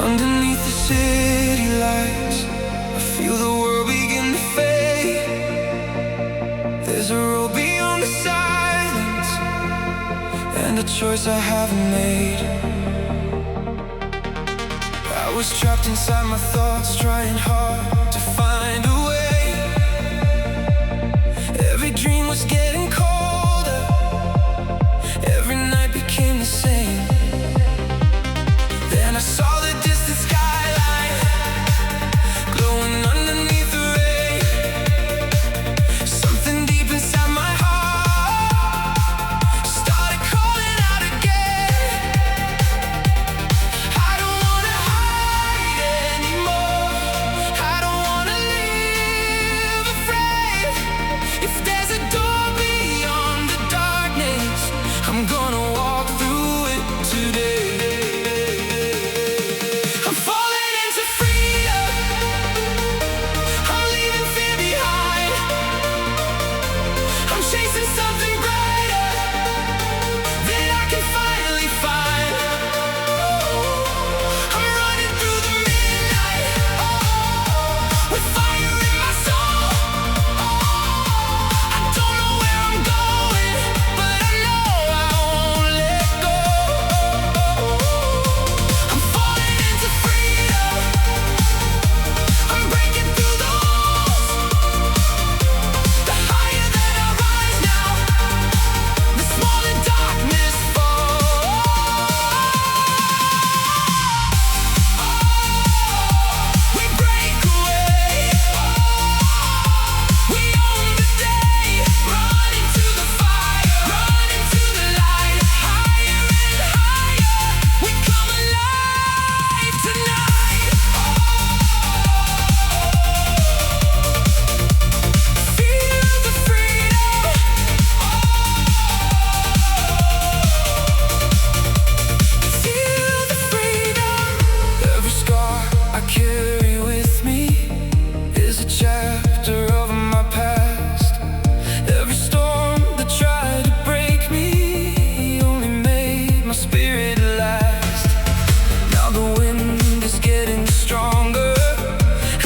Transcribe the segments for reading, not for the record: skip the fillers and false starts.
Underneath the city lights, I feel the world begin to fade. There's a road beyond the silence, and a choice I haven't made. I was trapped inside my thoughts, trying hard to find a way. Every dream was getting colder, every night became the same. Then I saw the distant skyline glowing underneath the rain. Something deep inside my heart started calling out again. I don't wanna hide anymore, I don't wanna live afraid. If there's a door beyond the darkness, I'm gonna walk through it today. Chasing something brighter that I can finally find. I'm running through the midnight, with fire in my soul. I don't know where I'm going, but I know I won't let go. I'm falling into freedom, I'm breaking through the walls. The higher that I rise now, the smaller darkness falls. We break away, we own the day. Run into the fire, run into the light. Higher and higher, we come alive tonight. Feel the freedom. Feel the freedom. Every scar I carry with me is a chapter of my past. Every storm that tried to break me only made my spirit last. Now the wind is getting stronger,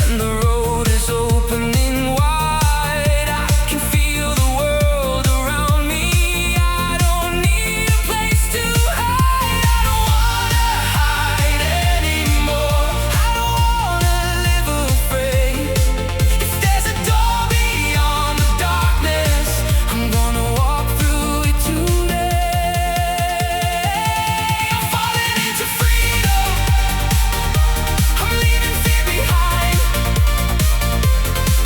and the road is opening wide. I can feel the world around me. I don't need a place to hide. I don't wanna hide anymore, I don't wanna live afraid. If there's a door beyond the darkness, I'm gonna walk through it today. I'm falling into freedom, I'm leaving fear behind.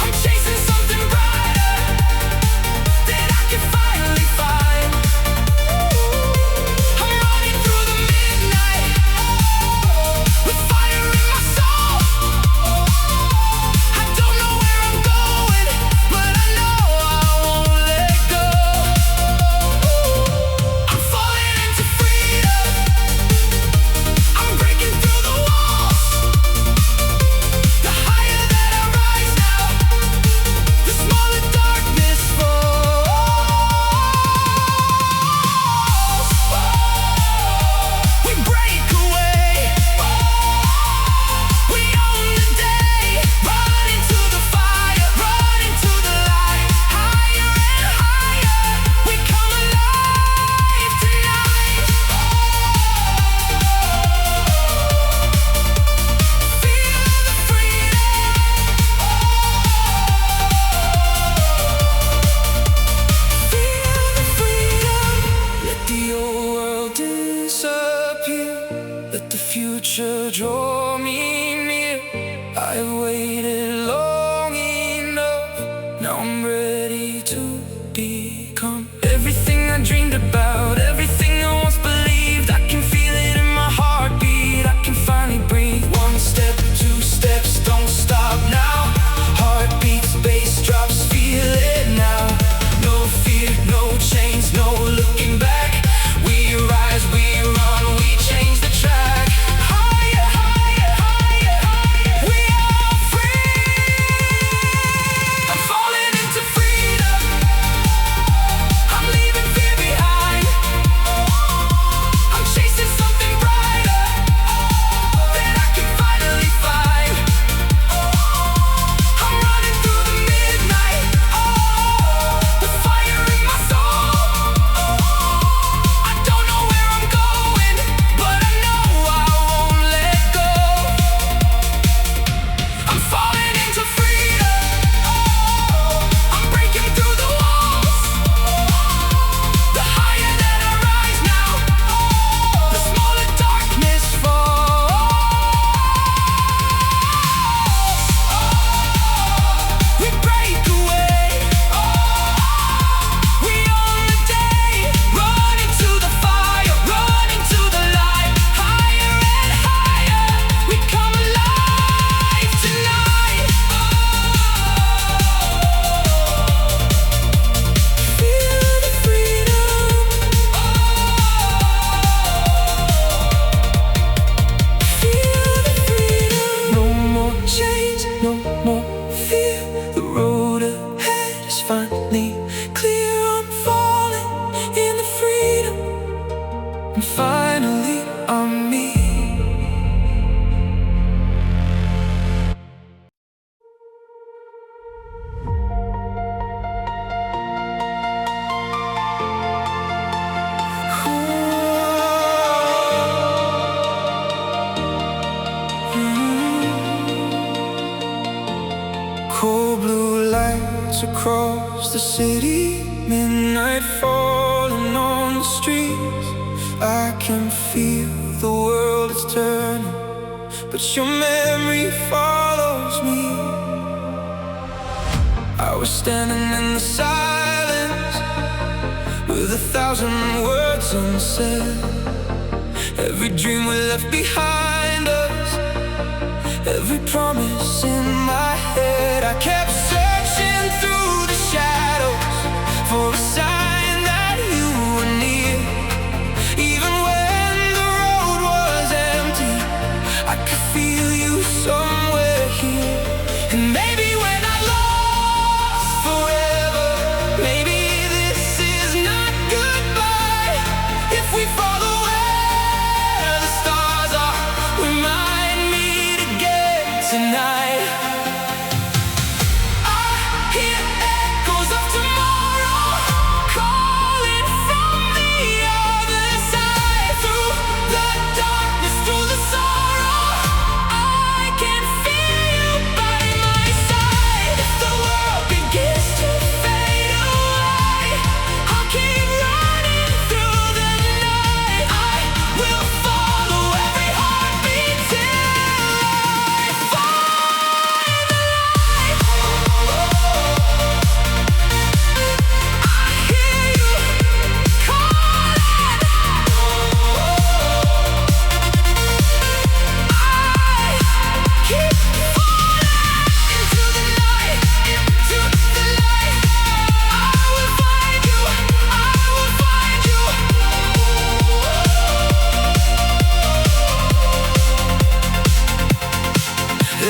I'm chasing something brighter that I can finally find. I'm running through the midnight, with fire in my soul. I don't know where I'm going, but I know I won't let go. I'm falling into freedom, I'm breaking through the walls. The higher that I rise now, the smaller darkness falls. We break away, we own the day. Run into the fire, run into the light. Higher and higher, we come alive tonight. Feel the freedom. Feel the freedom. Let the old world disappear, let the future draw me near. I have waited long enough, now I'm ready to become everything I dreamed about, everything I once believed. I can feel it in my heartbeat, I can finally breathe. One step, two steps, don't stop now. Heartbeats, bass drops, feel it now. No fear, no chains, no looking back. We rise, we run, we change the track. Higher, higher, higher, higher. We are free. lights across the city, midnight falling on the streets. I can feel the world is turning, but your memory follows me. I was standing in the silence with 1,000 words unsaid. Every dream we left behind us, every promise in my head. I kept searching through the shadows for a sign that you were near. Even when the road was empty, I could feel you somewhere here. And maybe when I lost forever, maybe this is not goodbye. If we follow where the stars are, we might meet again tonight. I hear echoes of tomorrow calling from the other side. Through the darkness, through the sorrow, I can feel you by my side. If the world begins to fade away, I'll keep running through the night. I will follow every heartbeat till I find the light. I hear you calling. I keep falling into the night, into the light. I will find you, I will find you.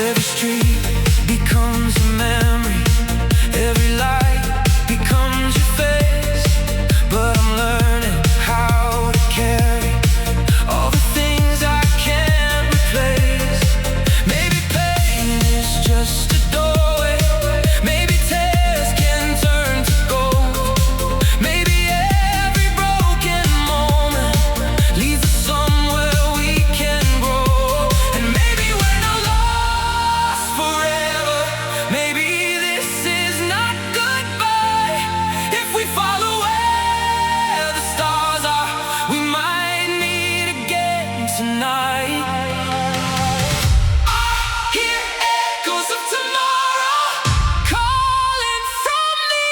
Every street becomes a memory, every light becomes your face. But I'm learning how to carry all the things I can't replace. Maybe pain is just a doorway, maybe tears can turn to gold. Maybe every broken moment leads us somewhere we can grow. And maybe we're not lost forever, maybe this is not goodbye. If we follow where the stars are, we might meet again tonight. I hear echoes of tomorrow calling from the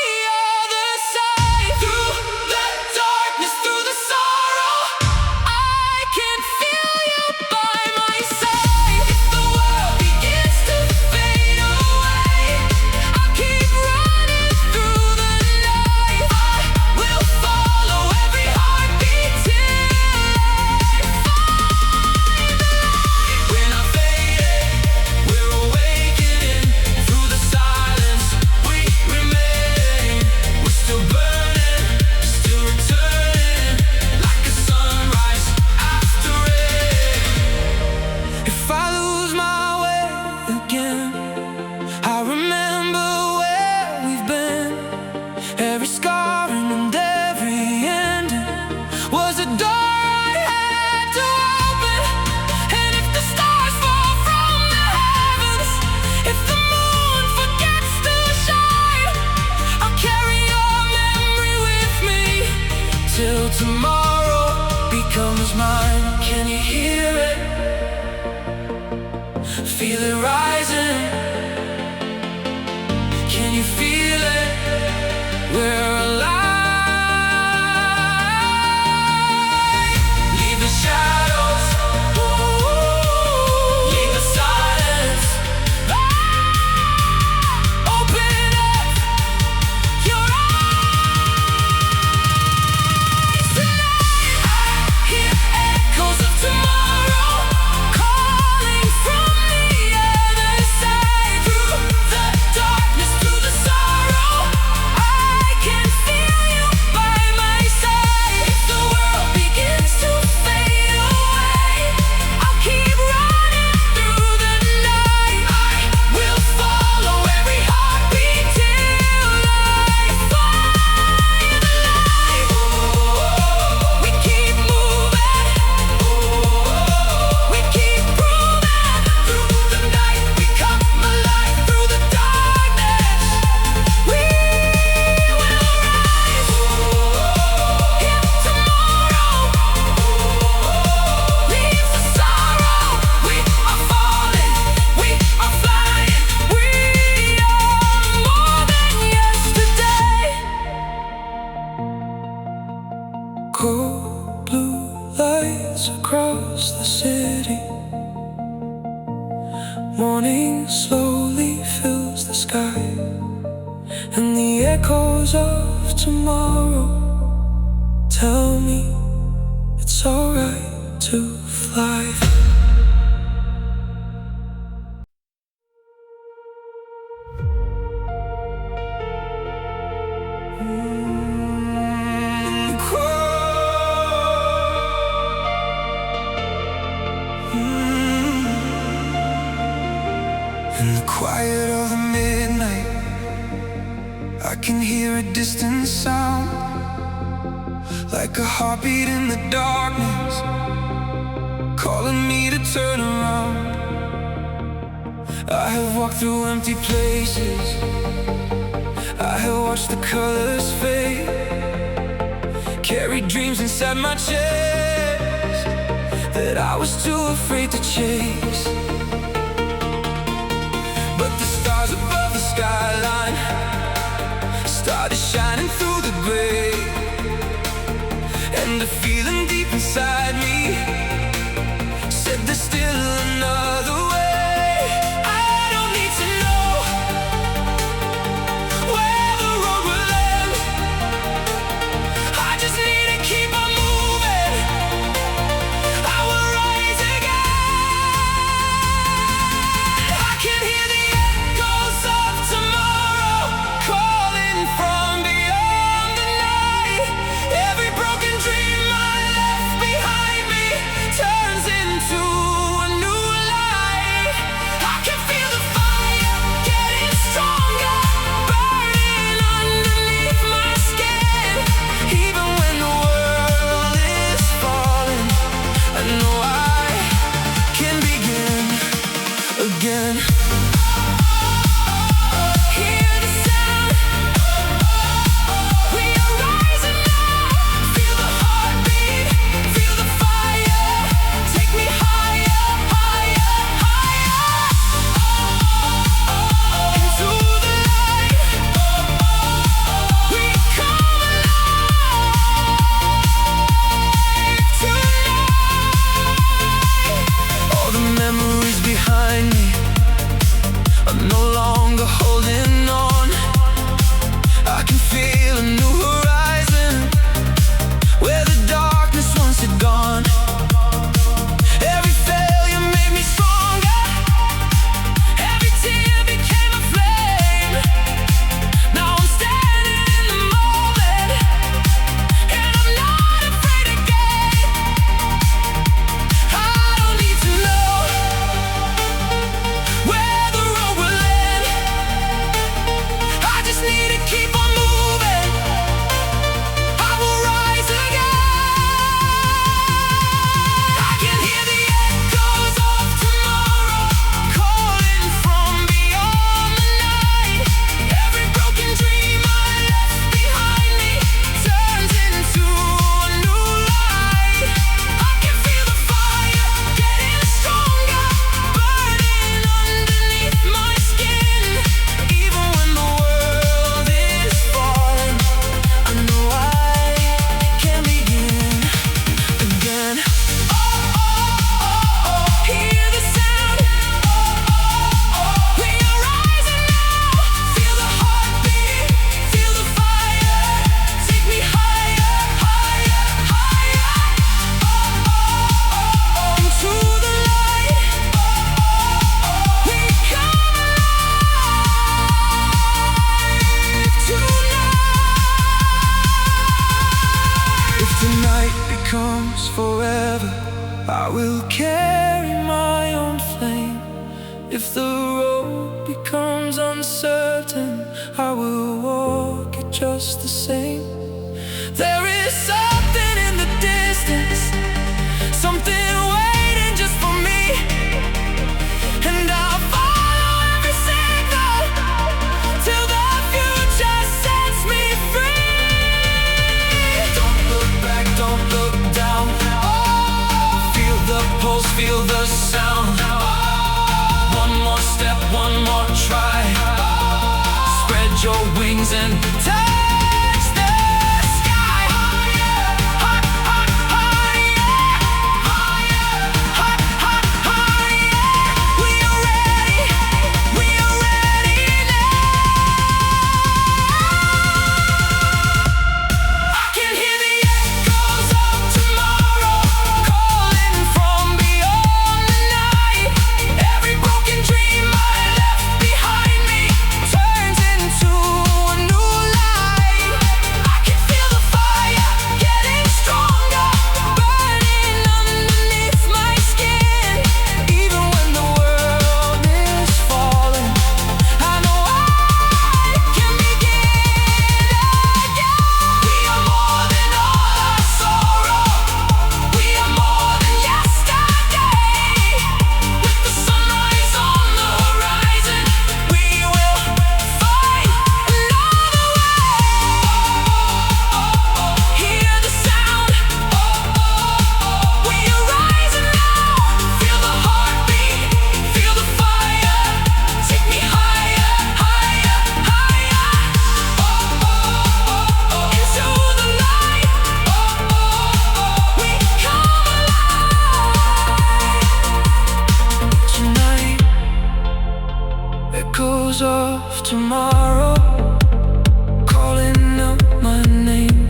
other side. Through the darkness, through the sorrow, I can feel you by my side. If the world begins to fade away, I'll keep running through the night. I will follow every heartbeat till I find the light. We're not fading, we're awakening. Through the silence we remain. We're still burning, still returning, like a sunrise after rain. If I lose my way again, I remember where we've been. Every scarring and every ending was a door I had to open. And if the stars fall from the heavens, if the moon forgets to shine, I'll carry your memory with me till tomorrow becomes mine. Can you hear it? Feel it rising. Can you feel it? We're alive. Leave the shadows, leave the silence. Open up your eyes tonight. I hear echoes of tomorrow calling from the morning slowly fills the sky, and the echoes of tomorrow tell me it's alright to fly. In the quiet of the midnight, I can hear a distant sound, like a heartbeat in the darkness, calling me to turn around. I have walked through empty places, I have watched the colors fade, carried dreams inside my chest that I was too afraid to chase. But the stars above the skyline started shining through the gray, and the feeling deep inside me said there's still another way. I don't need to know where the road will end, I just need to keep on moving. I will rise again. I can hear the echoes of tomorrow calling from beyond the night. Every broken dream I left behind me turns into a new light. I can feel the fire getting stronger, burning underneath my skin. Even when the world is falling, I know I can begin again. Hear the sound, we are rising now. Feel the heartbeat, feel the fire. Take me higher, higher, higher. Into the light, we come alive tonight. All the memories behind me are no longer holding on. I can feel a new horizon where the darkness once had gone. Every failure made me stronger, every tear became a flame. Now I'm standing in the moment, and I'm not afraid again. I don't need to know where the road will end, I just need to keep on moving. I will rise again. I can hear the echoes of tomorrow calling from beyond the night. Every broken dream I left behind me turns into a new light. I can feel the fire getting stronger, burning underneath my skin. Even when the world is falling, I know I can begin again. Hear the sound, we are rising now. Feel the heartbeat, feel the fire. Take me higher, higher, higher. Into the light, we come alive tonight. If tonight becomes forever, I will carry my own flame. If the road becomes uncertain, I will walk it just the same. There is something in the distance, something waiting just for me, and I'll follow every signal till the future sets me free. Don't look back, don't look down. Feel the pulse, feel the sound. One more step tomorrow, calling out my name.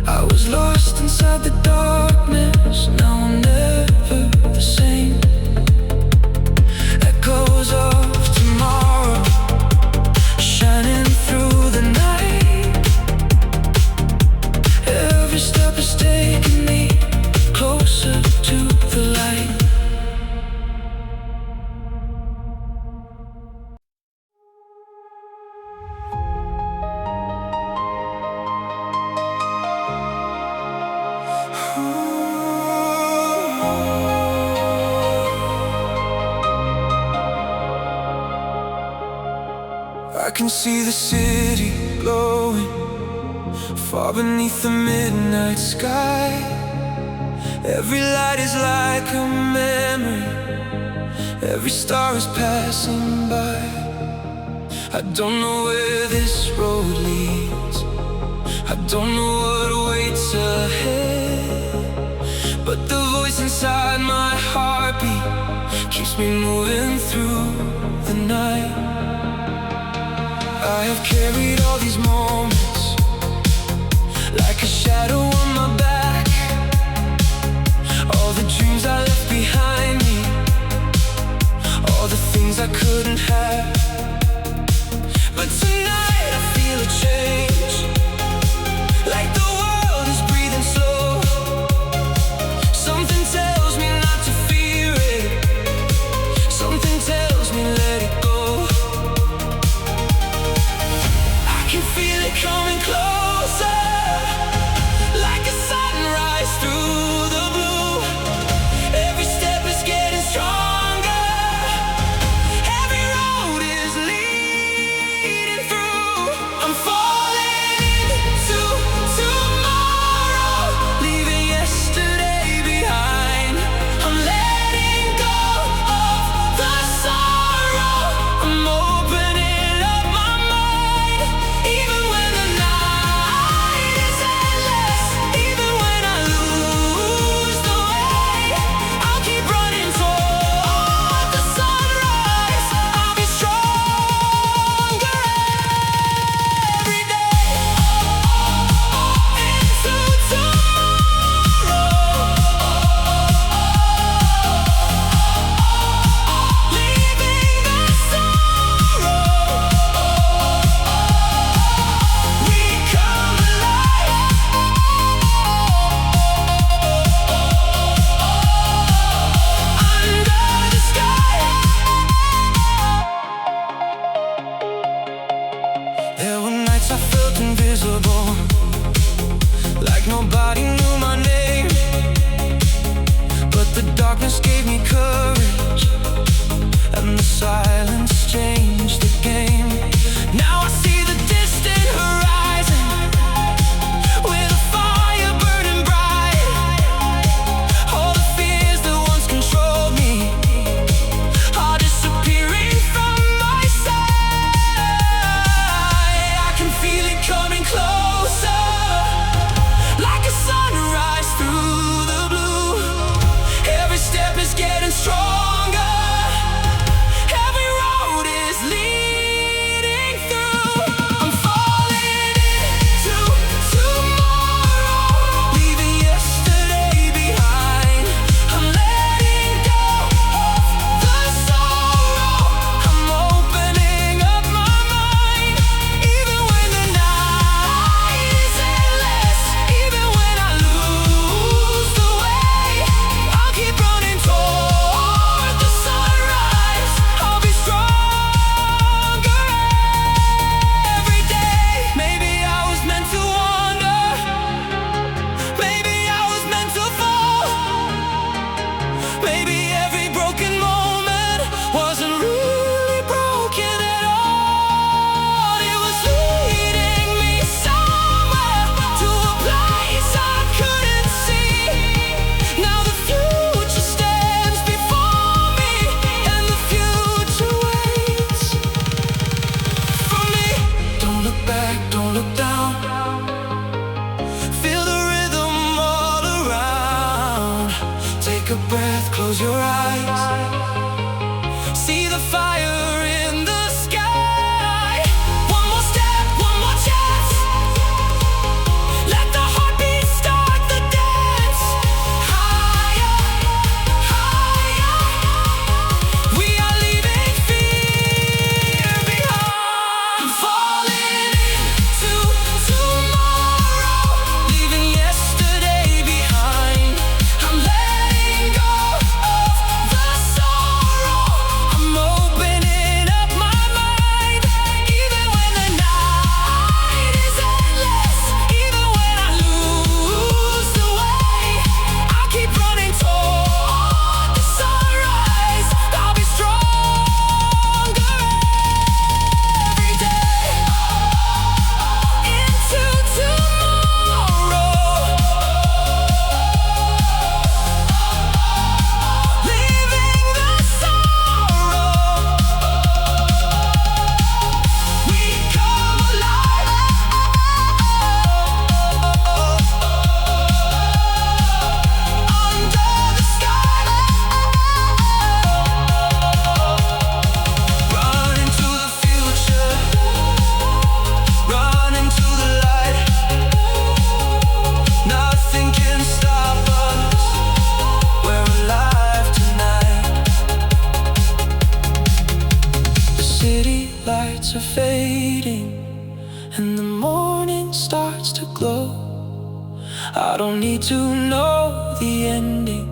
I was lost inside the darkness, now I'm never the same. Echoes of tomorrow, shining through the night. Every step is taking me closer to the light. I can see the city glowing far beneath the midnight sky. Every light is like a memory, every star is passing by. I don't know where this road leads, I don't know what waits ahead, but the voice inside my heartbeat keeps me moving through the night. I have carried all these moments like a shadow on my back, all the dreams I left behind me, all the things I couldn't have. But tonight I feel a change, like the world is breathing slow. Something tells me not to fear it, something tells me let it go. I can feel it coming closer, like a sunrise through the blue. Every step is getting stronger, every road is leading through. I'm falling into tomorrow, leaving yesterday behind. I'm letting go of the sorrow, I'm opening up my mind. Even when the night is endless, even when I lose the way, I'll keep running toward the sunrise. I'll be stronger every day. Into tomorrow, leaving the sorrow. We come alive. Under the sky, there were nights I felt invisible, like nobody knew my name. But the darkness gave me courage, and the silence changed the game. Now I see the distant horizon, with a fire burning bright. All the fears that once controlled me are disappearing from my sight. I can feel it coming closer, like a sunrise through the blue. Every step is getting stronger, every road is leading through. I'm falling into tomorrow, leaving yesterday behind. I'm letting go of the sorrow, I'm opening up my mind. Even when the night is endless, even when I lose the way, I'll keep running toward the sunrise. I'll be stronger every day. Maybe I was meant to wander, maybe I was meant to fall. Maybe every broken moment wasn't really broken at all. It was leading me somewhere, to a place I couldn't see. Now the future stands before me, and the future waits for me. Don't look back, don't look down. Feel the rhythm all around. Take a breath, close your eyes. See the fire in the sky. lights are fading and the morning starts to glow. I don't need to know the ending,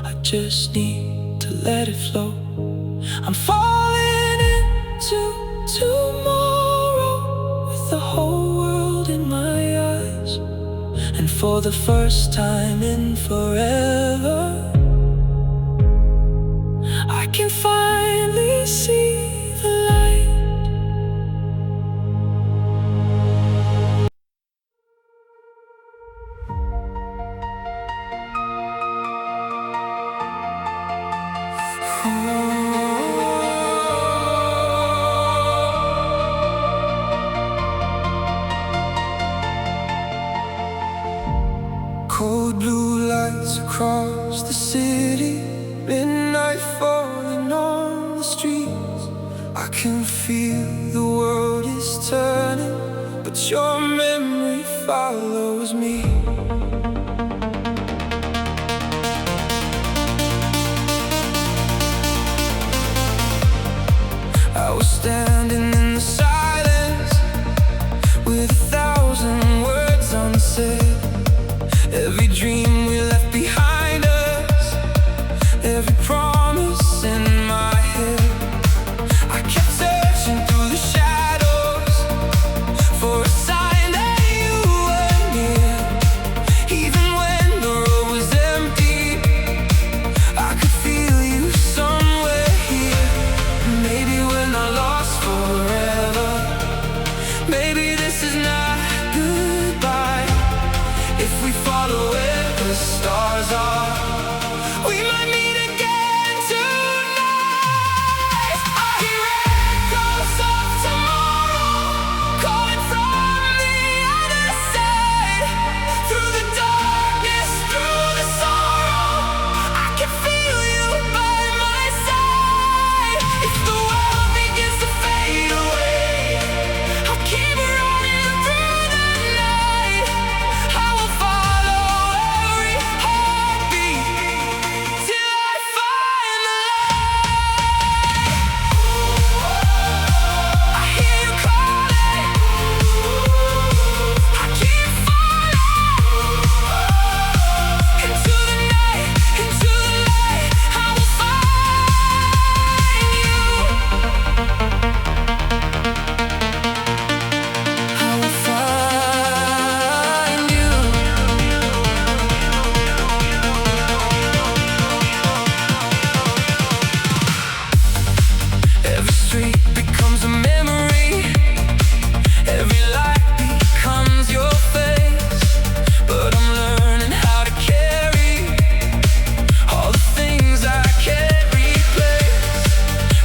I just need to let it flow. I'm falling into tomorrow with the whole world in my eyes, and for the first time in forever I can finally see the light. Cold blue lights across the city, midnight falling on the streets. I can feel the world is turning, but your memory follows me. I was standing in the silence with 1,000 words unsaid. Every dream we left behind us, every promise in my head. I kept searching through the shadows for a sign that you were near. Even when the road was empty, I could feel you somewhere here. Maybe we're not lost forever, maybe this is not goodbye. If we follow where the stars are, we might meet again tonight. I hear echoes of tomorrow calling from the other side. Through the darkness, through the sorrow, I can feel you by my side. If the world begins to fade away, I'll keep running through the night. I will follow every heartbeat till I find the light. I hear you calling, I keep falling into the night, into the light. I will find you. I will find you. Every street becomes a memory, every light becomes your face. But I'm learning how to carry all the things I can't replace.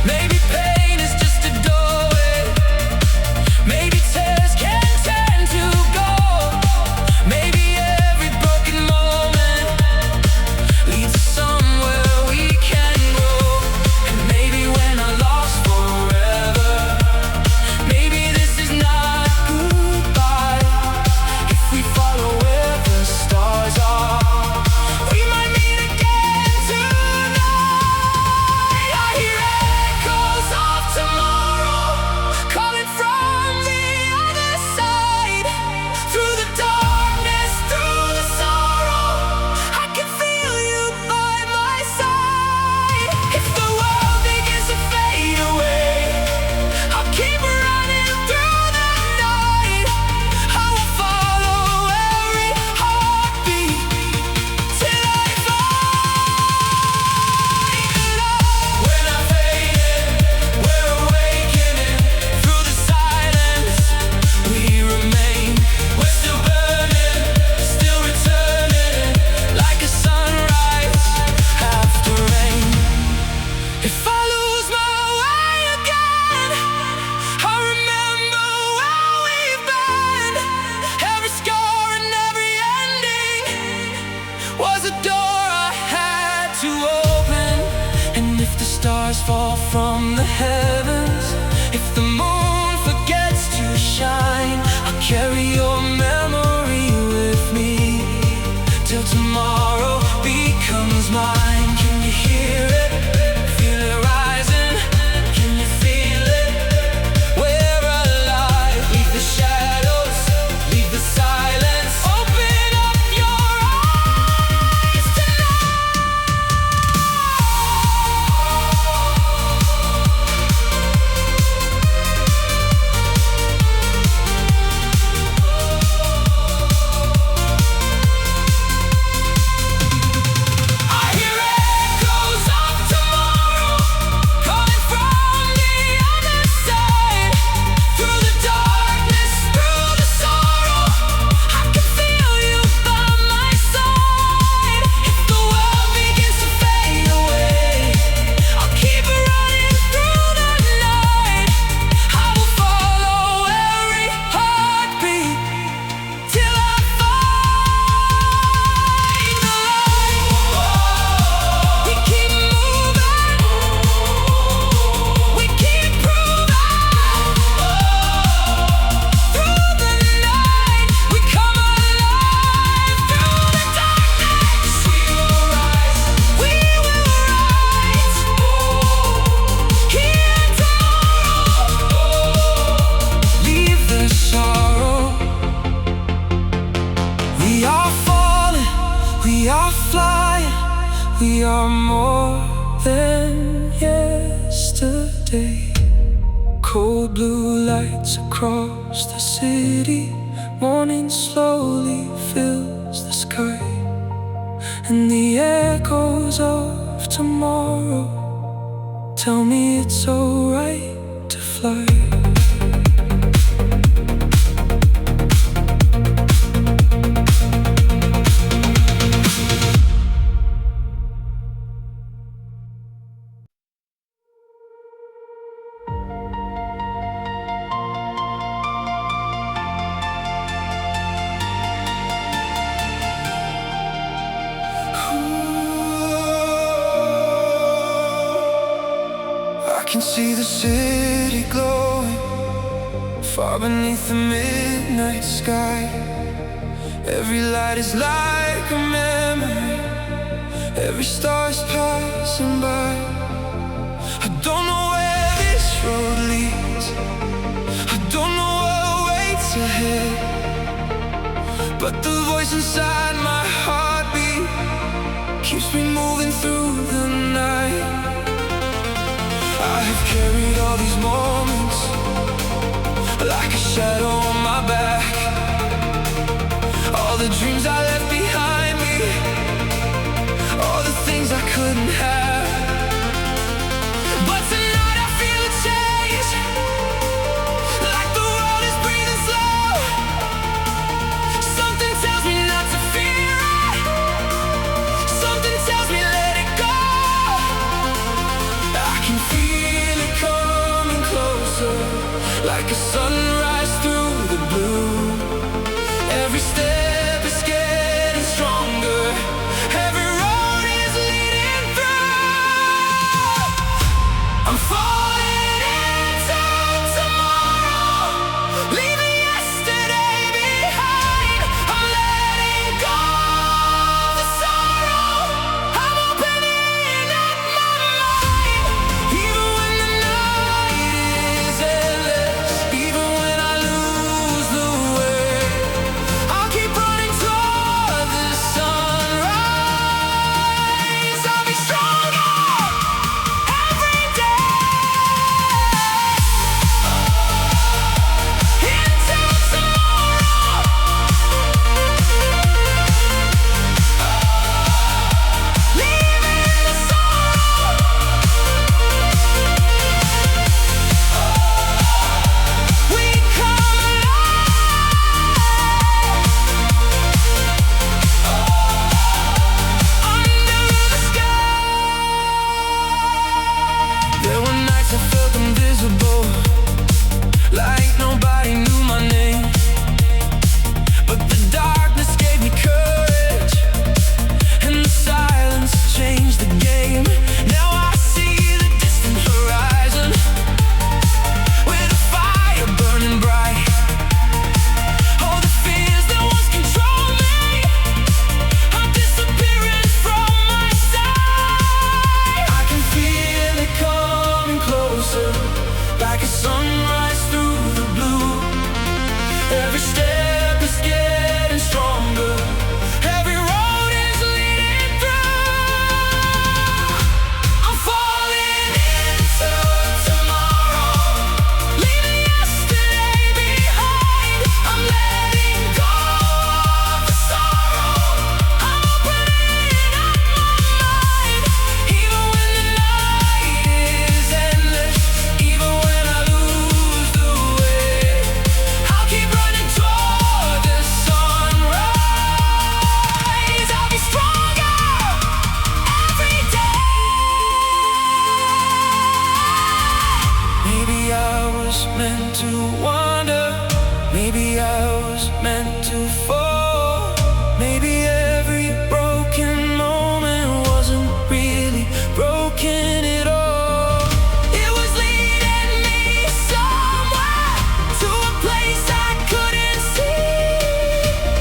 Maybe pain is just a doorway, maybe tears can turn to gold. Maybe every broken moment leads us somewhere we can go. And maybe we're not lost forever, maybe this is not goodbye. If we follow where the stars are, we might meet again tonight. I hear echoes of tomorrow calling from the other side. Through the darkness, through the sorrow, I can feel you by my side. If the world begins to fade away, I'll keep running through the night. I will follow every heartbeat till I find love. We're not fading, we're awakening. Through the silence, we remain. We're still burning, still returning, like a sunrise after rain. If I lose my way again, I remember where we've been. Every scar and every ending was a door I had to open. And if the stars fall from the heavens, if the moon forgets to shine, I'll carry your memory with me till tomorrow becomes mine. Can you hear it? Feel it rising? Can you feel it? Where tomorrow. Tell me it's alright to fly. I can see the city glowing far beneath the midnight sky. Every light is like a memory, every star is passing by. I don't know where this road leads, I don't know what waits ahead, but the voice inside my heartbeat keeps me moving through the night. I have carried all these moments like a shadow on my back, all the dreams I left behind me, all the things I couldn't have. But tonight I feel a change, like the world is breathing slow. Something tells me not to fear it, something tells me let it go. I can feel it coming closer, like a sunrise through the blue. Every step is getting stronger, every road is leading through. I'm falling into tomorrow, leaving yesterday behind. I'm letting go of the sorrow, I'm opening up my mind. Even when the night is endless, even when I lose the way, I'll keep running toward the sunrise. I'll be stronger every day. Into tomorrow, leaving the sorrow. We come under the sky. There were nights I felt invisible, like nobody knew my name, but the darkness gave me courage, and the silence changed the game. Now I see the distant horizon, with a fire burning bright. All the fears that once controlled me are disappearing from my sight. I can feel it coming closer, like a sunrise through the blue. Every step is getting stronger, every road is leading through. I'm falling into tomorrow, leaving yesterday behind. I'm letting go of the sorrow, I'm opening up my mind. Even when the night is endless, even when I lose the way, I'll keep running toward the sunrise. I'll be stronger every day. Maybe I was meant to wander, maybe I was meant to fall, maybe every broken moment wasn't really broken at all. It was leading me somewhere, to a place I couldn't see.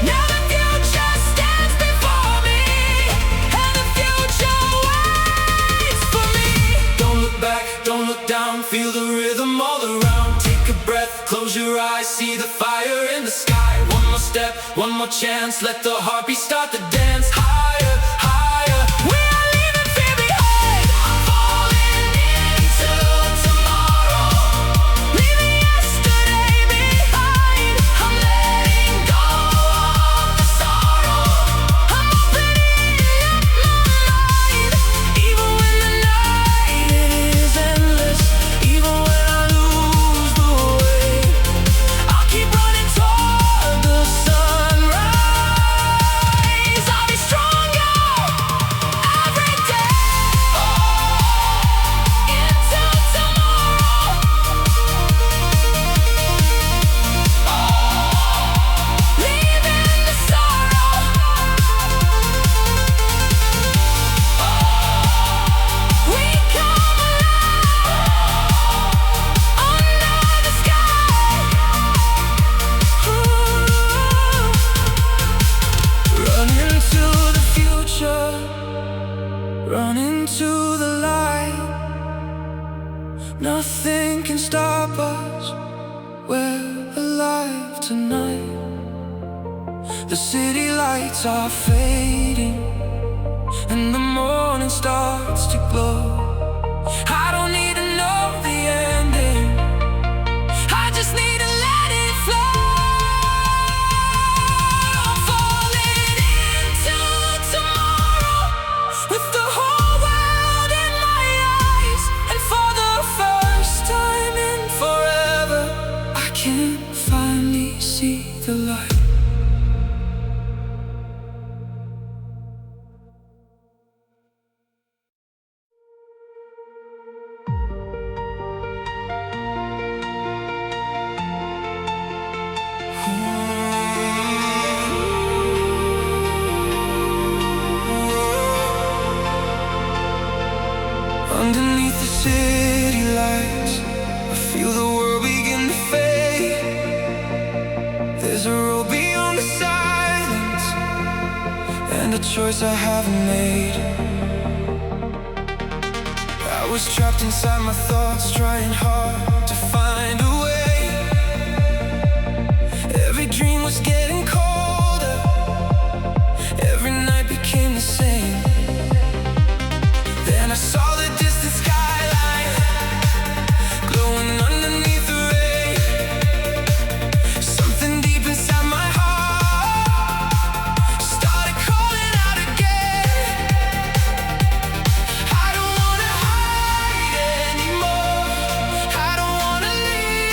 Now the future stands before me, and the future waits for me. Don't look back, don't look down, feel the rhythm all around. Take a breath, close your eyes, see the fire in the sky. One more step, one more chance, let the heartbeat start the dance. Higher, higher, we are leaving fear behind. I'm falling into tomorrow, leaving yesterday behind. I'm letting go of the sorrow, I'm opening up my mind. Even when the night Nothing can stop us, we're alive tonight. The city lights are fading and the morning starts to glow. I don't need to know the ending, I just need to let it flow. I'm falling into tomorrow with the whole world in my eyes, and for the first time in forever I can finally see the light. Underneath the city lights, I feel the world begin to fade. There's a road beyond the silence, and a choice I haven't made. I was trapped inside my thoughts, trying hard to find a way. Every dream was getting colder, every night became the same. Then I saw the distant skyline glowing underneath the rain. Something deep inside my heart started calling out again. I don't wanna hide anymore, I don't wanna leave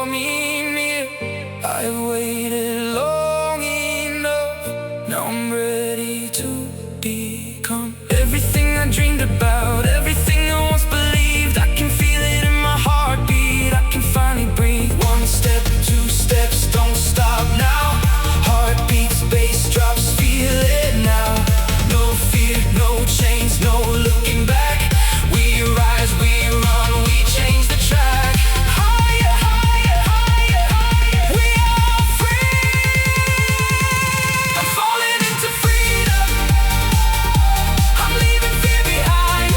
me near. I have waited long enough. Now I'm ready to become everything I dreamed about, everything I once believed. I can feel it in my heartbeat. I can finally breathe. One step, two steps, don't stop now. Heartbeats, bass drops, feel it now. No fear, no chains, no looking back. We rise, we run, we change the track. Higher, higher, higher, higher. We are free. I'm falling into freedom. I'm leaving fear behind.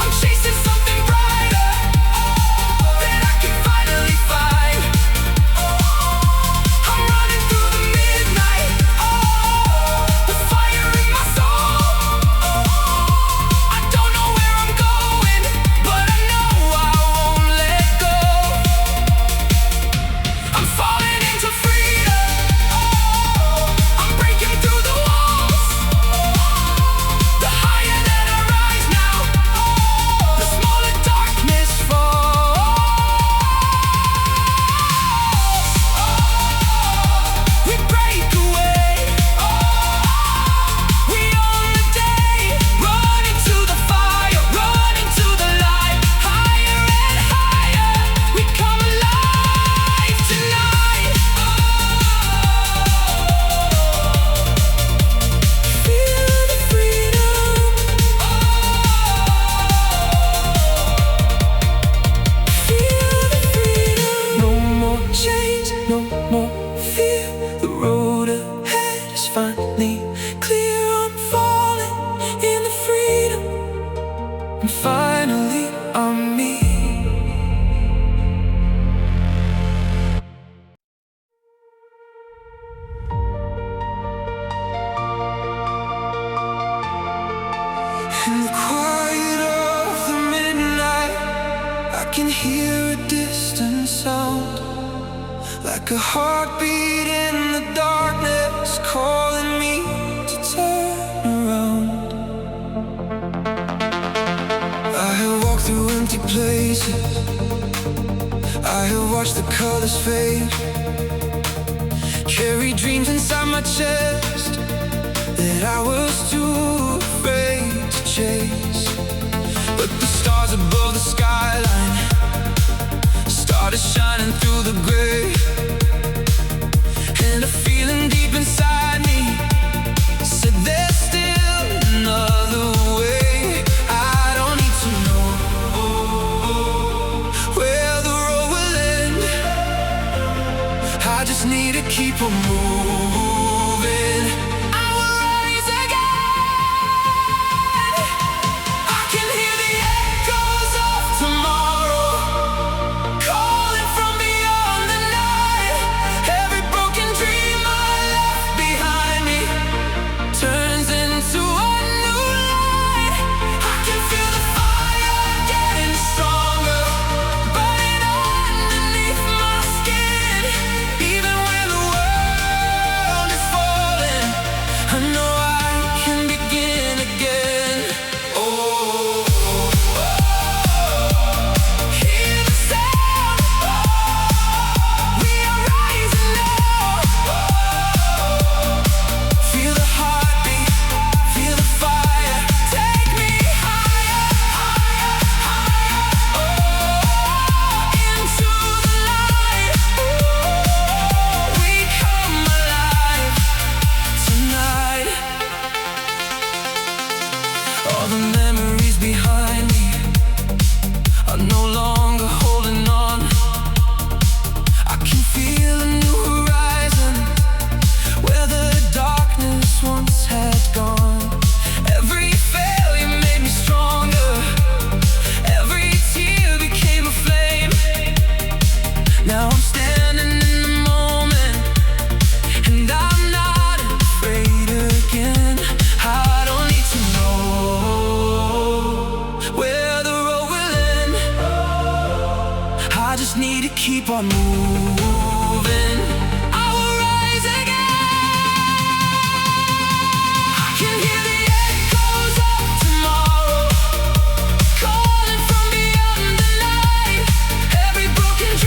I'm chasing something brighter that I can finally find. I'm running through the midnight, the fire in my soul. I don't know where I'm going, but I know I won't let go. I'm falling into freedom. I'm breaking through the walls. The higher that I rise now, the smaller darkness falls. We break away. We own the day. Run into the fire, run into the light. Higher and higher, we come alive tonight. Feel the freedom. Feel the freedom. No more chains, no more fear. The road ahead is finally clear. I'm falling in the freedom, and finally I'm me. In the quiet of the midnight, I can hear a distant sound, like a heartbeat in the darkness, calling me to turn around. I have walked through empty places. I have watched the colors fade. Carry dreams inside my chest that I was too afraid to chase. But the stars above the skyline started shining through the gray, and a feeling deep inside me said there's still another way. I don't need to know where the road will end. I just need to keep on moving. I will rise again. I can hear the echoes of tomorrow calling from beyond the night. Every broken dream I left behind me turns into a new light. I can feel the fire getting stronger, burning underneath my skin. Even when the world is falling, I know I can begin again. Oh, hear the sound. We are rising now. Feel the heartbeat, feel the fire. Take me higher, higher, higher. Into the light. We come alive tonight. All the memories behind me are no longer holding on. I can feel a new horizon where the darkness once had gone. Every failure made me stronger. Every tear became a flame. Now I'm standing in the moment, and I'm not afraid again. I don't need to know where the road will end. I just need to keep on moving. I will rise again. I can hear the echoes of tomorrow calling from beyond the night. Every broken dream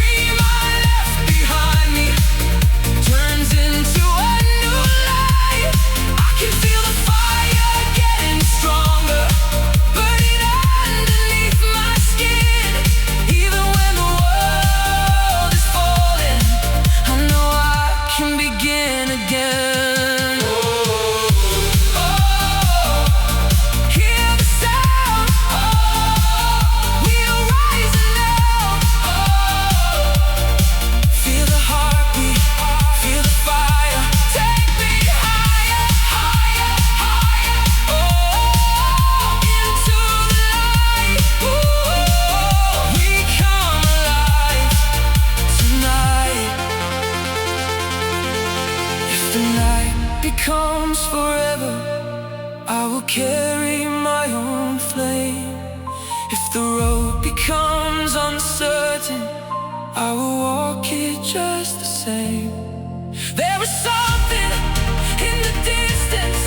goes forever, I will carry my own flame. If the road becomes uncertain, I will walk it just the same. There is something in the distance,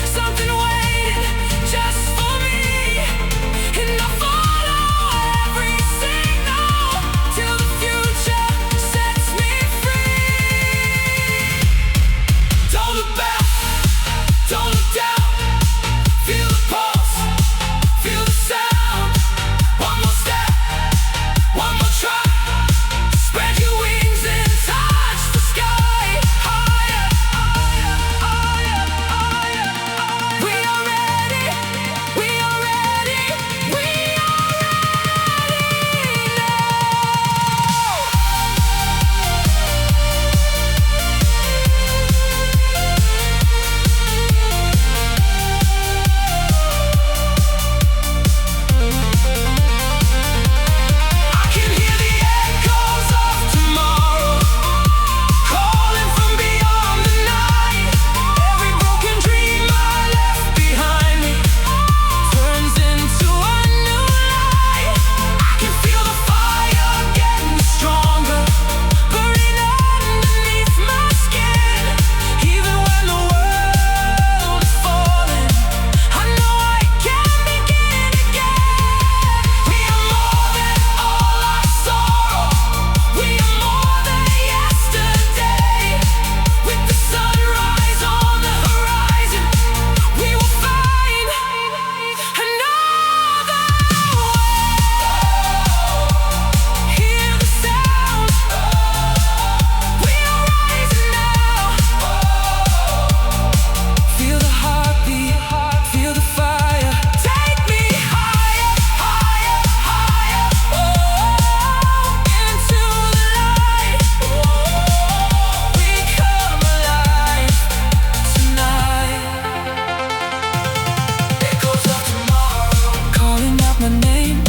something waiting just for me, and I follow every signal till the future sets me free. Don't look back, don't look down. Feel the pulse, feel the sound. One more step, one more try. Spread your wings and touch the sky. Higher, higher, higher, higher. We are ready, we are ready, we are ready now. I can hear the echoes of tomorrow calling from beyond the night. Every broken dream I left behind me turns into a new light. I can feel the fire getting stronger, burning underneath my skin. Even when the world is falling, I know I can begin again. We are more than all our sorrow. We are more than yesterday. With the sunrise on the horizon, we will find another way. Hear the sound. We are rising now. Feel the heartbeat, feel the fire. Take me higher, higher, higher. Into the light. We come alive tonight. Echoes of tomorrow calling out my name.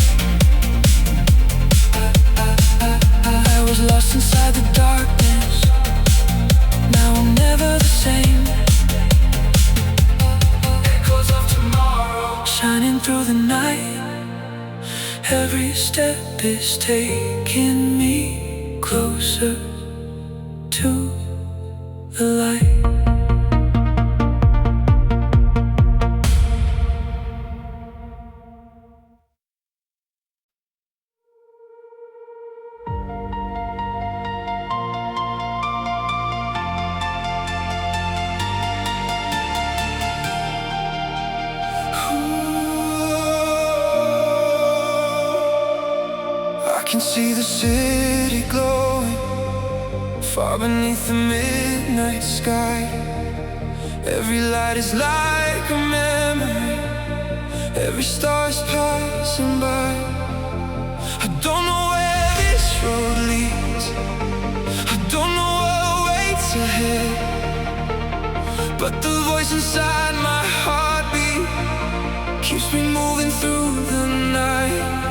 I was lost inside the darkness. Now I'm never the same. Echoes of tomorrow shining through the night. Every step is taking me closer to the light. I can see the city glowing far beneath the midnight sky. Every light is like a memory, every star is passing by. I don't know where this road leads, I don't know what waits ahead, but the voice inside my heartbeat keeps me moving through the night.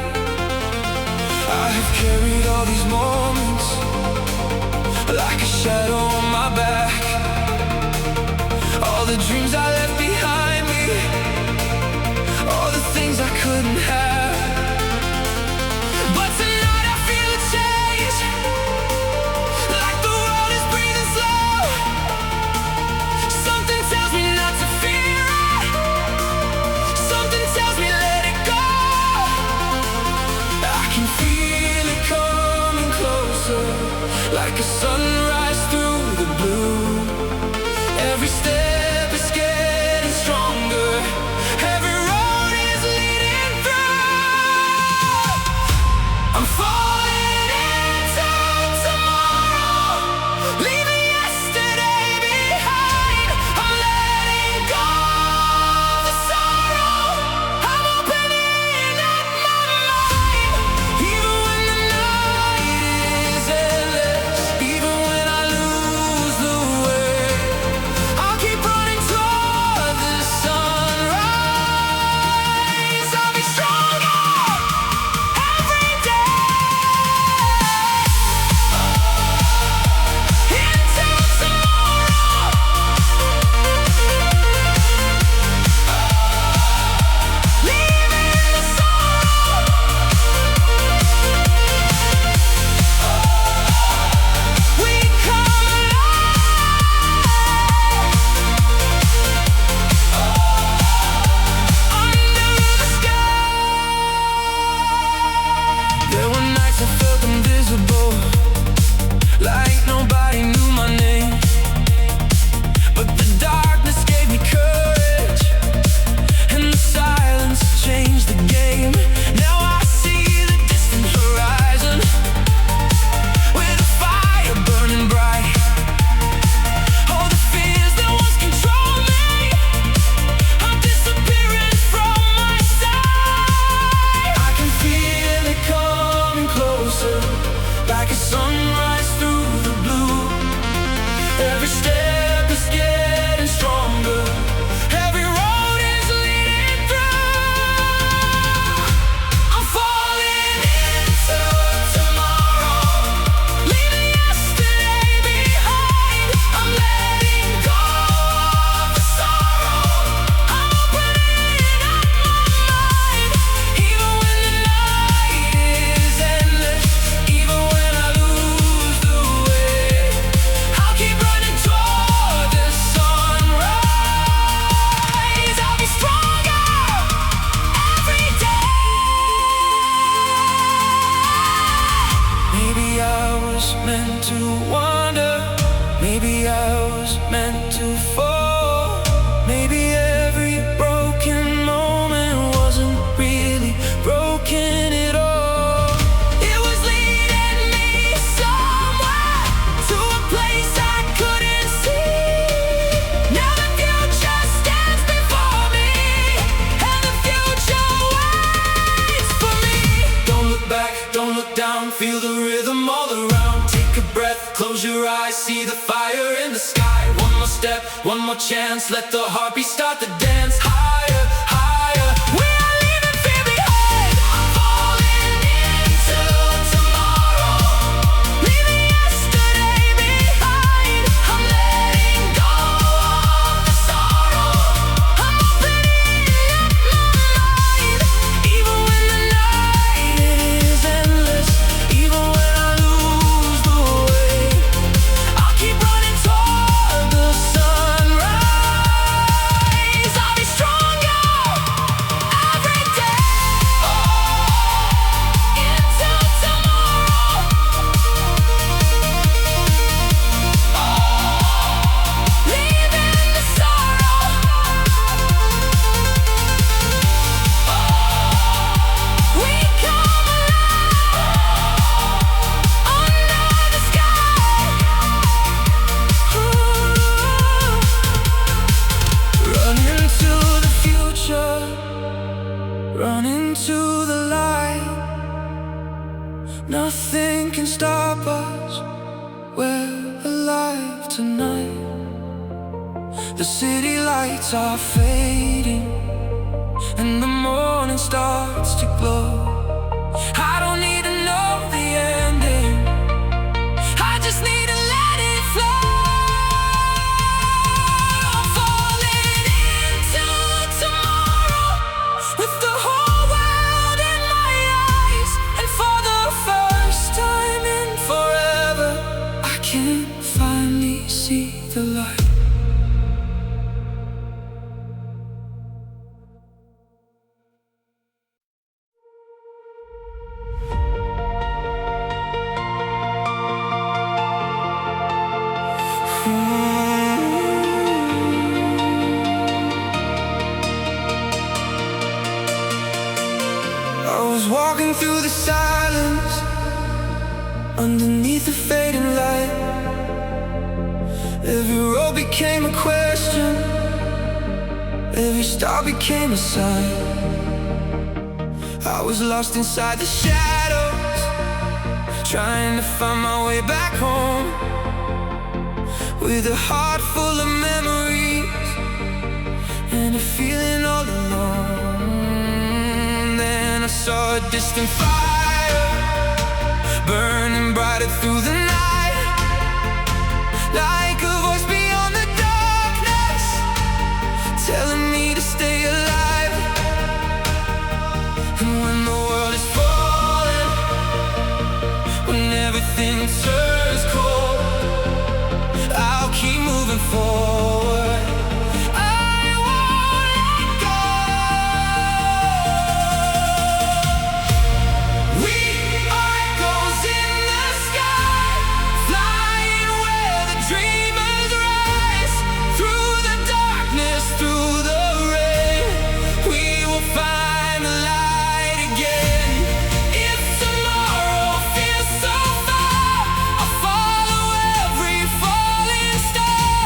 I have carried all these moments like a shadow on my back. All the dreams I left behind me, all the things I couldn't have. But tonight I feel a change, like the world is breathing slow. Something tells me not to fear it, something tells me let it go. I can feel it coming closer, like a sunrise through the blue. Every step is getting stronger, every road is leading through. I'm falling into tomorrow, leaving yesterday behind. I'm letting go of the sorrow, I'm opening up my mind. Even when the night is endless, even when I lose the was meant to wander. Maybe I was meant to fall. Maybe every broken moment wasn't really broken at all. It was leading me somewhere, to a place I couldn't see. Now the future stands before me, and the future waits for me. Don't look back, don't look down, feel the rhythm all around. Take a breath, close your eyes, see the fire in the sky. One more step, one more chance, let the heartbeat start to dance. Higher, higher. We are leaving fear behind. I'm falling into tomorrow, leaving yesterday behind. I'm letting go of the sorrow. I'm opening up my mind. Even when the night is endless, even when I lose the way, I'll keep running toward the sunrise. I'll be stronger every day. Into tomorrow. Leaving the sorrow. We come alive under the sky. run into the future, run into the light. Nothing can stop us, we're alive tonight. The city lights are fading, and the morning starts to glow. I don't need to know the ending, I just need to let it flow. I'm falling into tomorrow, with the whole world in my eyes. And for the first time in forever, I can finally see the light. I was walking through the silence, underneath the fading light. Every road became a question, every star became a sign. I was lost inside the shadows, trying to find my way back home, with a heart full of memories and a feeling all alone. Then I saw a distant fire, burning brighter through the night, like a voice beyond the darkness, telling me to stay alive. And when the world is falling, when everything turns cold, I'll keep moving forward, I won't let go. We are echoes in the sky, flying where the dreamers rise. Through the darkness, through the rain, we will find the light again. If tomorrow feels so far, I'll follow every falling star.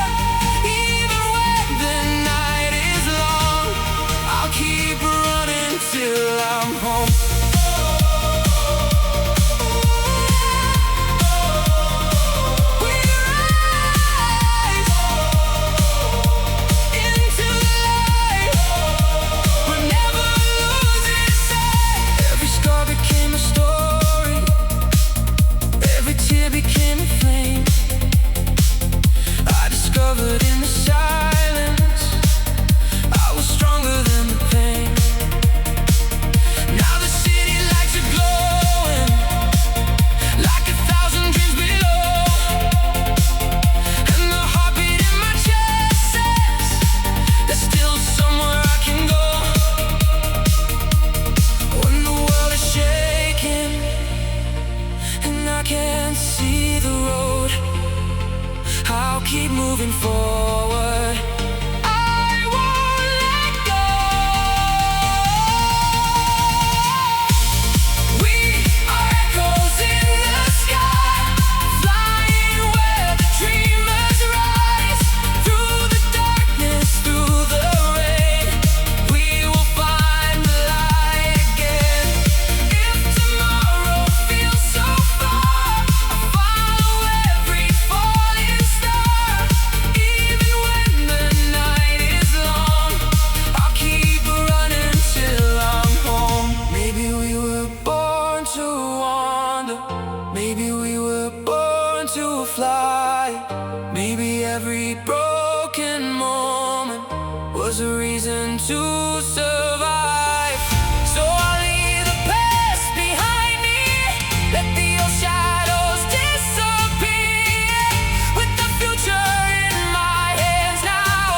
I'll keep moving forward. I won't let go. We are echoes in the sky, flying where the dreamers rise. Through the darkness, through the rain, we will find the light again. If tomorrow feels so far, I'll follow every falling star. Even when the night is long, I'll keep running till I'm home. Maybe we were born to wander, maybe we were born to fly. Maybe every broken moment was a reason to survive. So I'll leave the past behind me, let the old shadows disappear. With the future in my hands now,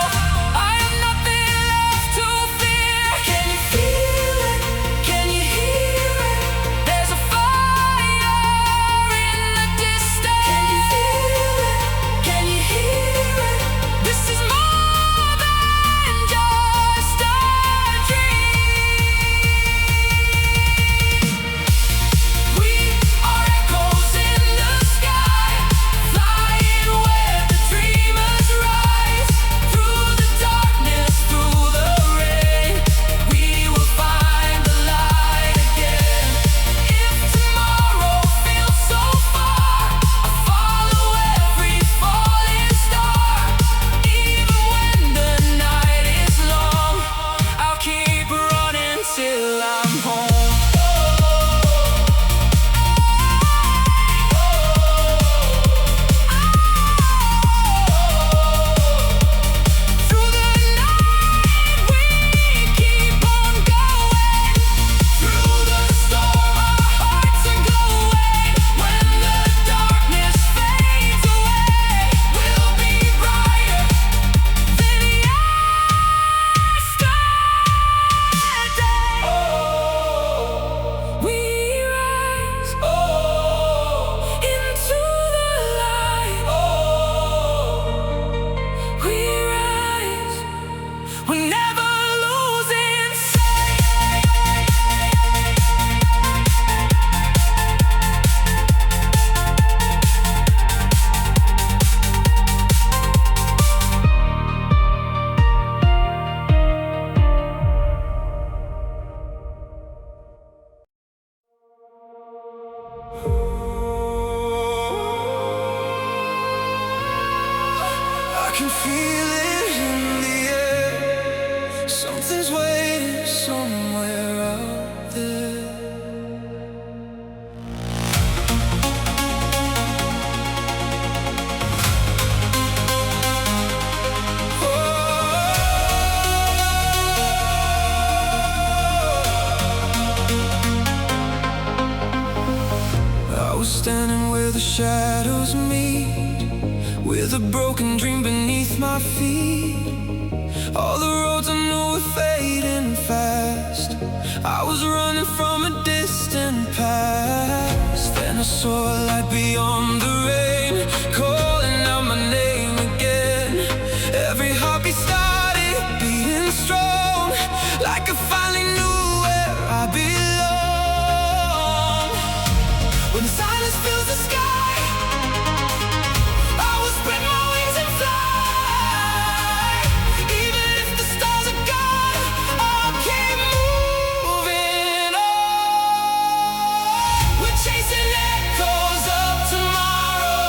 I have nothing left to fear. Can you feel it? Can you hear it? There's a fire in the distance. Can you feel it? Can you hear it? This is more than just a dream. We are echoes in the sky, flying where the dreamers rise. Through the darkness, through the rain, we will find the light again. If tomorrow feels so far, I'll follow every falling star. Even when the night is long, I'll keep running till I'm home. Through the night we keep on going. Through the storm our hearts are glowing. When the darkness fades away, we'll be brighter than yesterday. Oh, we rise, into the light. We rise, we never losing sight. I can feel it in the air. Something's waiting somewhere out there. I was standing where the shadows meet, with a broken dream beneath my feet. All the roads I knew were fading fast. I was running from a distant past. Then I saw a light beyond the rain, calling out my name again. Every heartbeat started beating strong, like I finally knew where I belong. When the silence fills the sky, I will spread my wings and fly. Even if the stars are gone, I'll keep moving on. We're chasing echoes of tomorrow.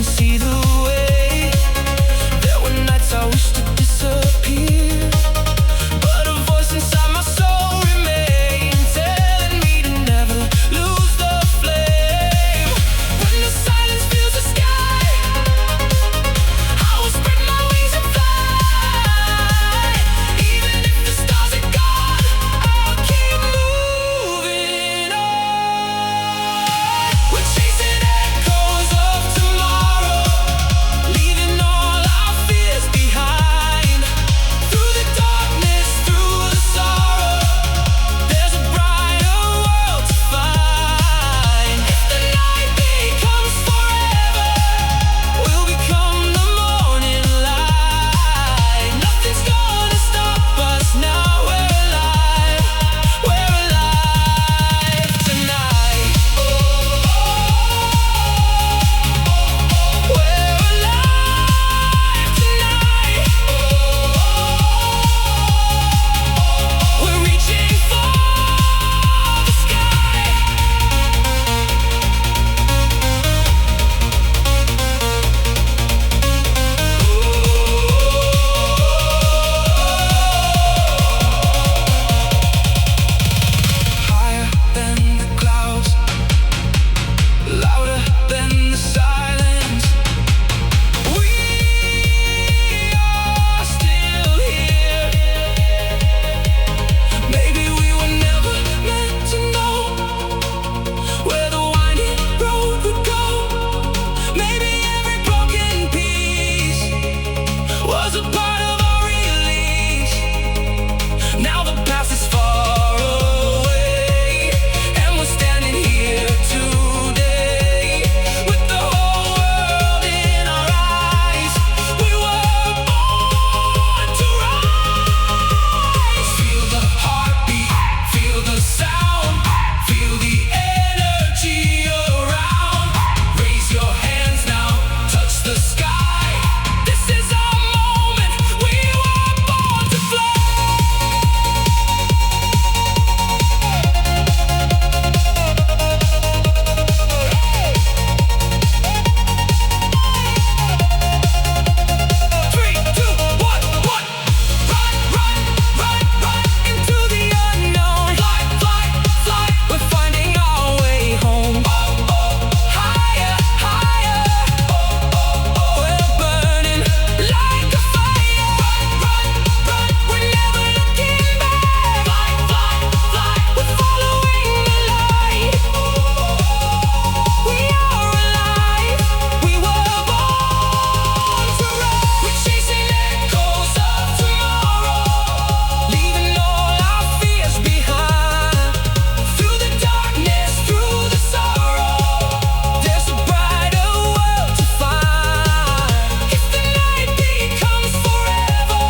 see the way. There were nights I wished to disappear, but a voice inside my soul remained, telling me to never lose the flame. When the silence fills the sky, I will spread my wings and fly. Even if the stars are gone, I'll keep moving on. We're chasing echoes of tomorrow, leaving all our fears behind. Through the darkness, through the sorrow, there's a brighter world to find. If the night becomes forever, we'll become the morning light. Nothing's gonna stop us now. We're alive tonight. We're alive tonight. We're reaching for the sky. Higher than the clouds, louder than the silence. We are still here. Maybe we were never meant to know where the winding road would go. Maybe every broken piece was a part of our release. Now the past is far away, and we're standing here today with the whole world in our eyes. We were born to rise. Feel the heartbeat, feel the sound, feel the energy around. Raise your hands now, touch the sky. This is our moment, we were born to fly. Three, two, one. Run, run, run, run into the unknown. Fly, fly, fly. We're finding our way home. Higher, higher. We're burning like a fire. Run, run, we're never looking back. Fly, fly, fly. We're following the light. We are alive. We were born to rise. We're chasing echoes of tomorrow, leaving all our fears behind. Through the darkness, through the sorrow, there's a brighter world to find. If the night becomes forever,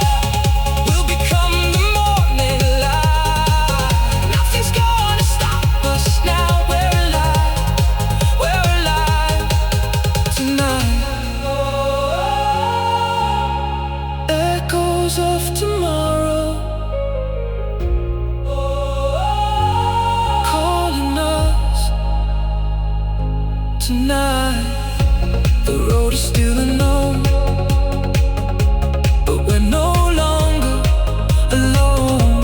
we'll become the morning light. Nothing's gonna stop us now. We're alive tonight. Echoes of tomorrow, calling us tonight. The road is still unknown, but we're no longer alone.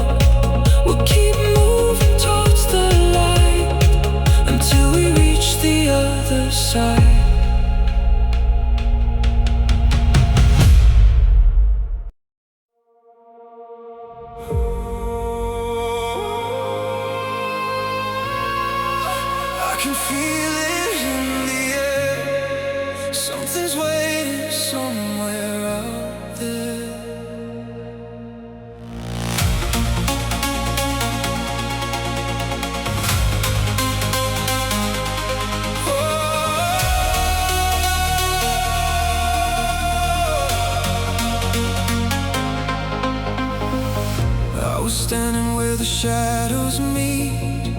We'll keep moving towards the light until we reach the other side. I can feel it in the air. Something's waiting somewhere out there. I was standing where the shadows meet,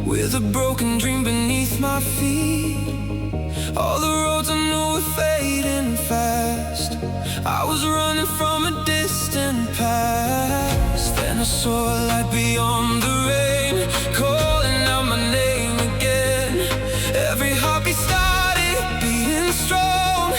with a broken dream beneath my feet. All the roads I knew were fading fast. I was running from a distant past. Then I saw a light beyond the rain, calling out my name again. Every heartbeat started beating strong.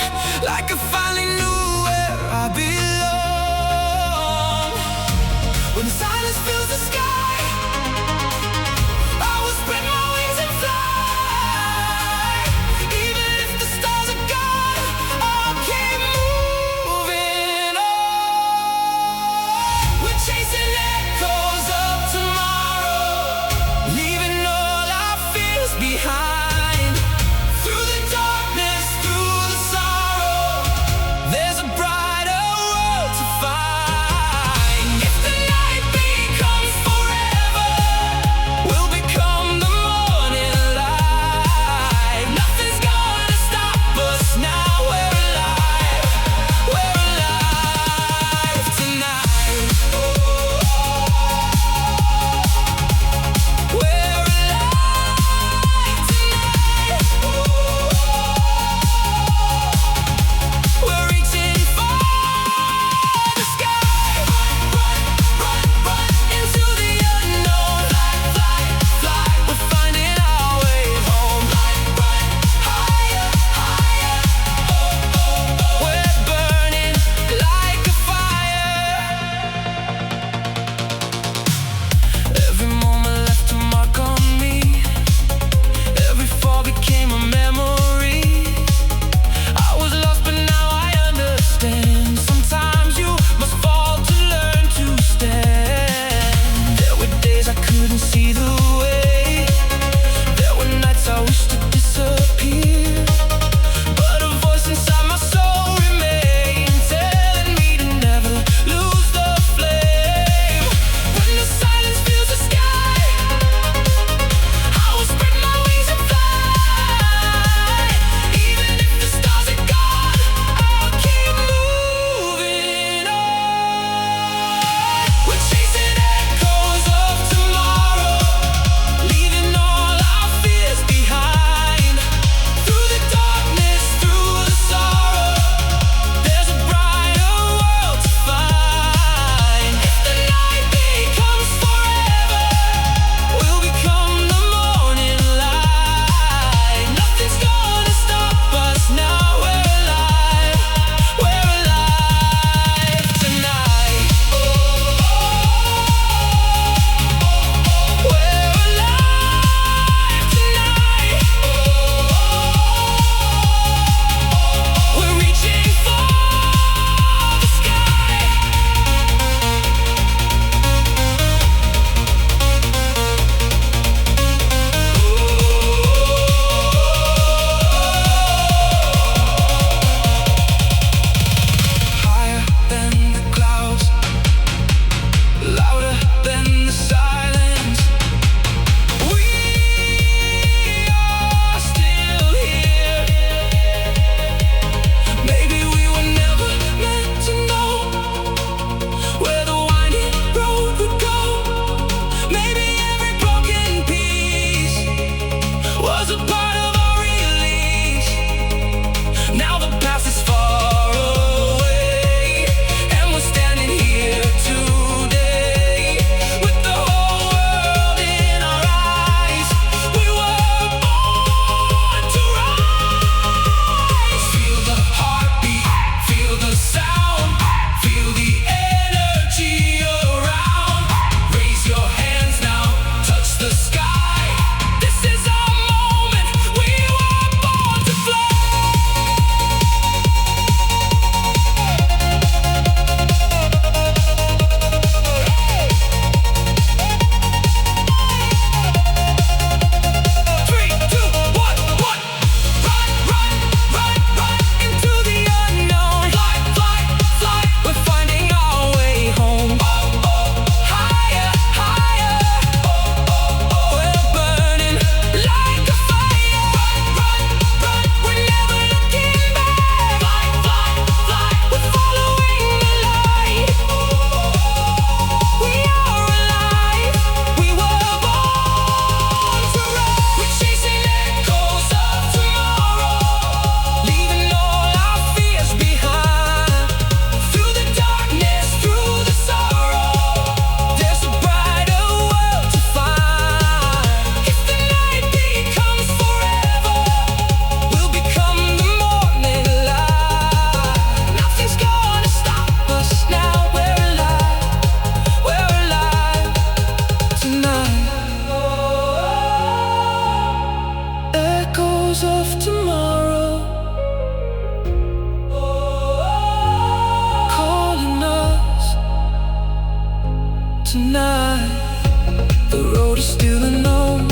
road is still unknown,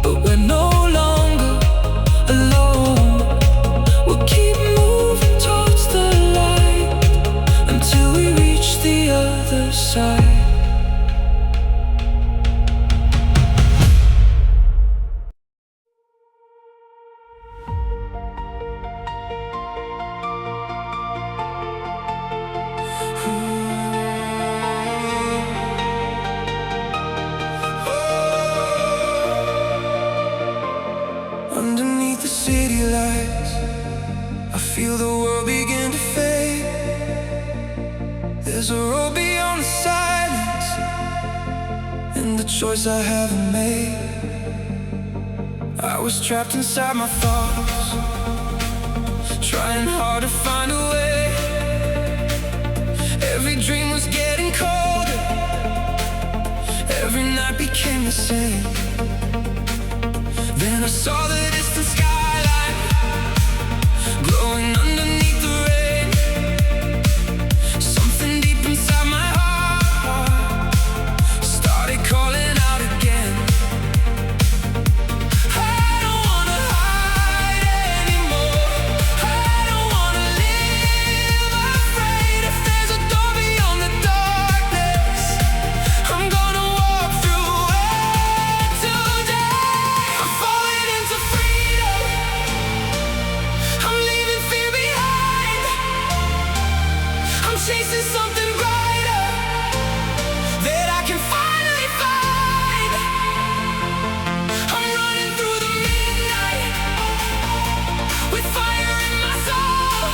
but we're no longer alone. We'll keep moving towards the light until we reach the other side. Underneath the city lights, I feel the world begin to fade. There's a road beyond the silence, and the choice I haven't made. I was trapped inside my thoughts, trying hard to find a way. Every dream was getting colder, every night became the same. Then I saw the distant skyline glowing underneath the rain. Something deep inside my heart started calling out again. I don't wanna hide anymore. I don't wanna live afraid. If there's a door beyond the darkness, I'm gonna walk through it today. I'm falling into freedom. I'm leaving fear behind. I'm chasing something brighter that I can finally find. I'm running through the midnight with fire in my soul.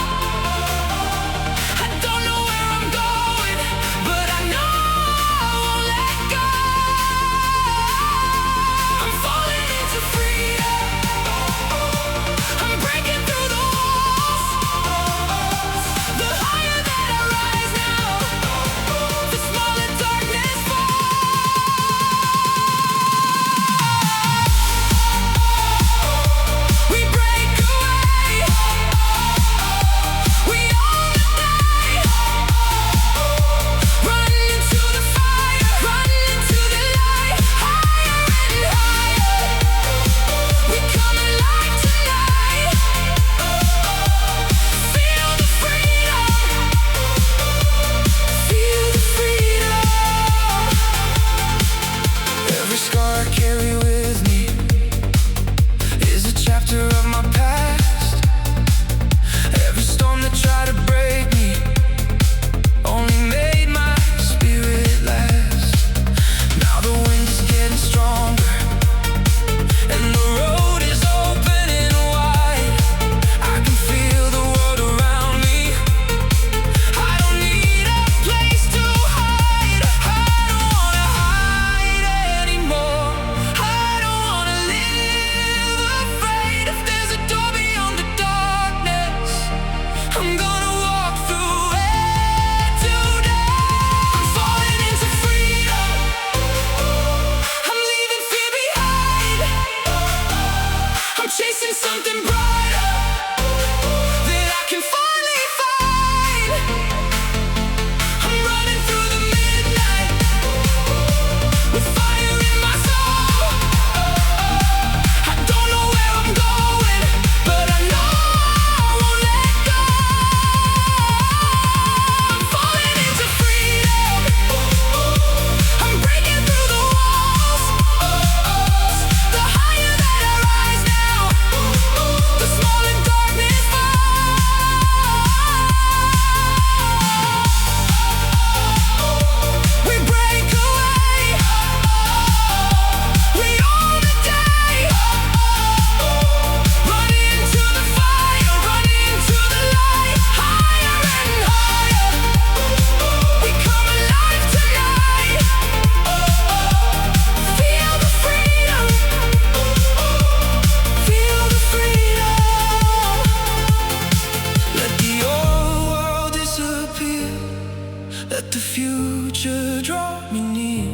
I don't know where I'm going, but I know I won't let go. I'm falling into freedom. I'm breaking through the walls. The higher that I rise now, the smaller darkness falls. We break away. We own the day. Run into the fire, run into the light, higher and higher. We come alive tonight. Feel the freedom. Feel the freedom. Every scar I carry with me is a chapter of my past. Every storm that tried to break me only made my spirit last. Now the wind is getting stronger, and the road is open and wide. I can feel the world around me. I don't need a place to hide. I don't wanna hide anymore. I don't wanna live afraid. If there's a door beyond the darkness, I'm gonna walk through it today. I'm falling into freedom. I'm leaving fear behind. I'm chasing something brighter that I can finally find. I'm running through the midnight with fire in my soul. I don't know where I'm going, but I know I won't let go. I'm falling into freedom. I'm breaking through the walls. The higher that I rise now, the smaller darkness falls. We break away. We own the day. Run into the fire, run into the light, higher and higher. We come alive tonight. Feel the freedom. Feel the freedom. Let the old world disappear. Let the future draw me near.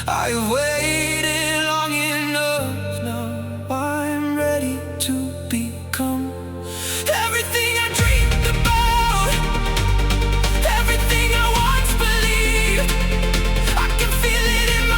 I have waited long enough. Now I'm ready to become everything I dreamed about, everything I once believed. I can feel it in my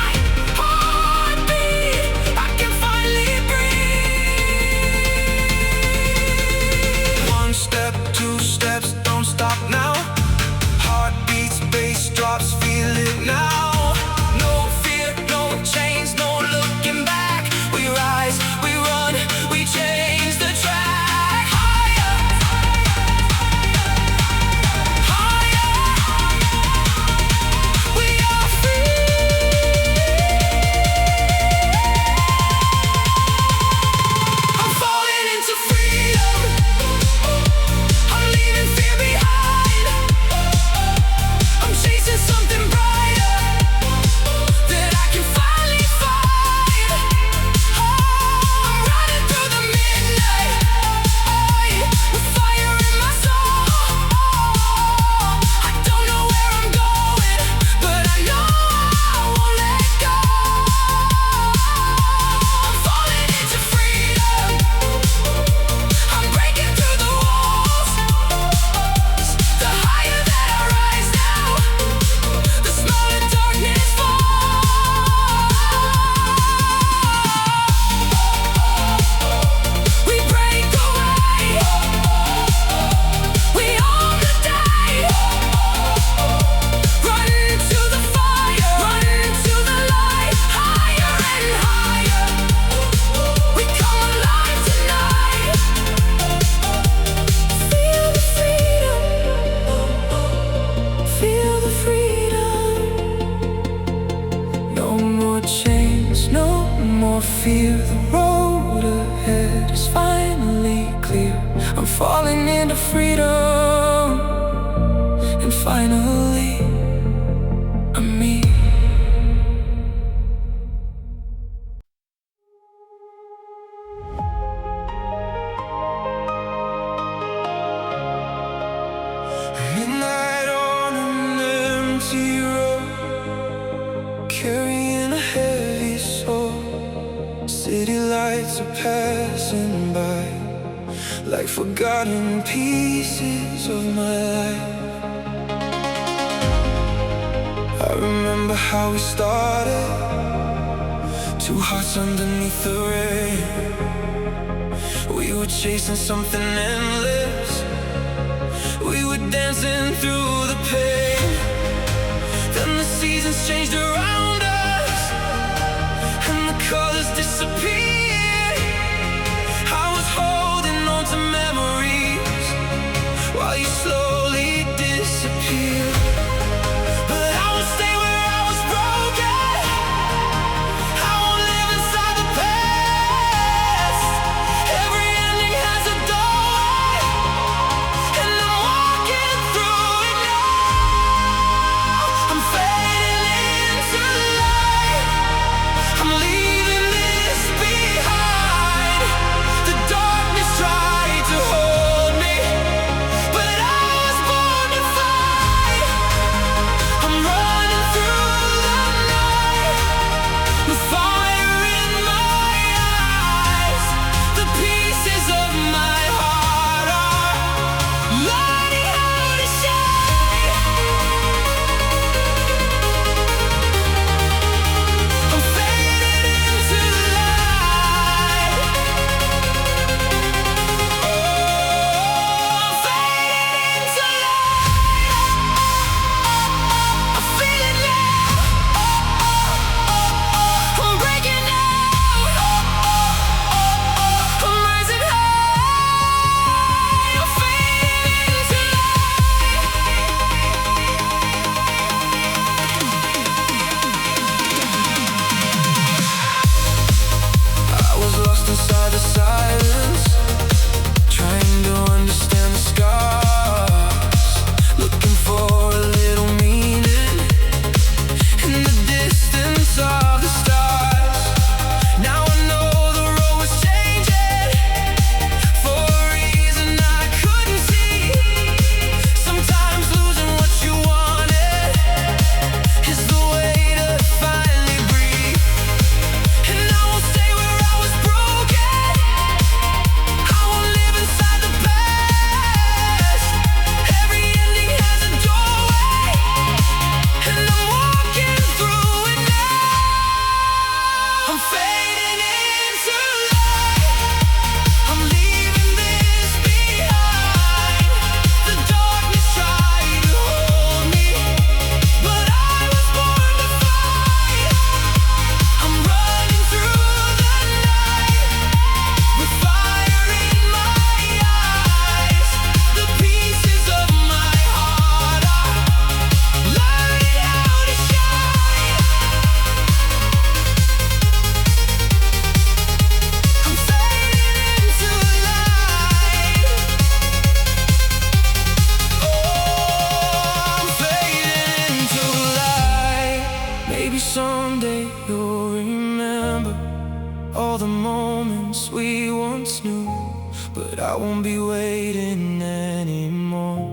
falling into freedom, and finally I'm me. Midnight on an empty road, carrying a heavy soul. City lights are passing by, like forgotten pieces of my life. I remember how we started, two hearts underneath the rain. We were chasing something endless, we were dancing through the pain. Then the seasons changed around us, and the colors disappeared. I was holding on to memories while you slowly disappeared. But I won't stay where I was broken, I won't live inside the past. Every ending has a doorway, and I'm walking through it now. I'm fading into light, I'm leaving this behind. The darkness tried to hold me, but I was born to fight. I'm running through the night with fire in my eyes. The pieces of my heart are learning how to shine. I'm fading into the light. Oh, I'm fading into light. I feel it now. I'm breaking out. I'm rising high. I'm fading into light. I was lost inside the silence, trying to understand the scars, looking for a little meaning in the distance of the stars. Now I know the road was changing for a reason I couldn't see. Sometimes losing what you wanted is the way to finally breathe. And I won't stay where I was broken, I won't live inside the past. Every ending has a doorway, and I'm walking through it now. I'm fading into light, I'm leaving this behind. The darkness tried to hold me, but I was born to fight. I'm running through the night with fire in my eyes. The pieces of my heart are learning how to shine. I'm fading into light. Oh, I'm fading into light. Maybe someday you'll remember all the moments we once knew, but I won't be waiting anymore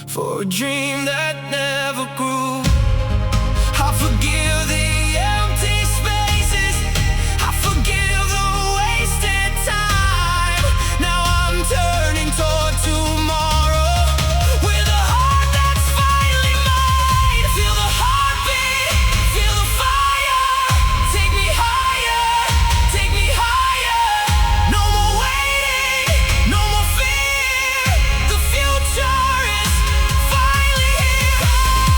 for a dream that never grew. I forgive the empty spaces, I forgive the wasted time. Now I'm turning toward tomorrow with a heart that's finally mine. Feel the heartbeat, feel the fire. Take me higher, take me higher. No more waiting, no more fear. The future is finally here.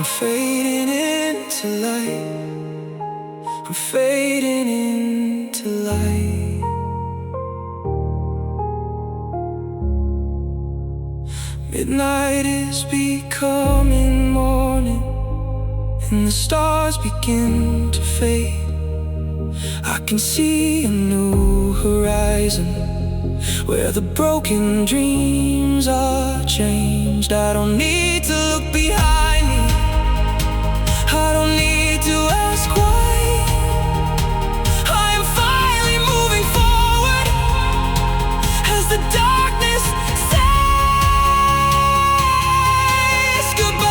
I'm fading into light. I'm fading into light. Midnight is becoming morning, and the stars begin to fade. I can see a new horizon where the broken dreams are changed. I don't need to look behind me, I don't need to ask why. I am finally moving forward as the darkness says goodbye.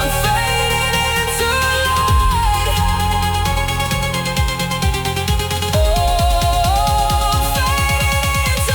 I'm fading into light. Oh, fading into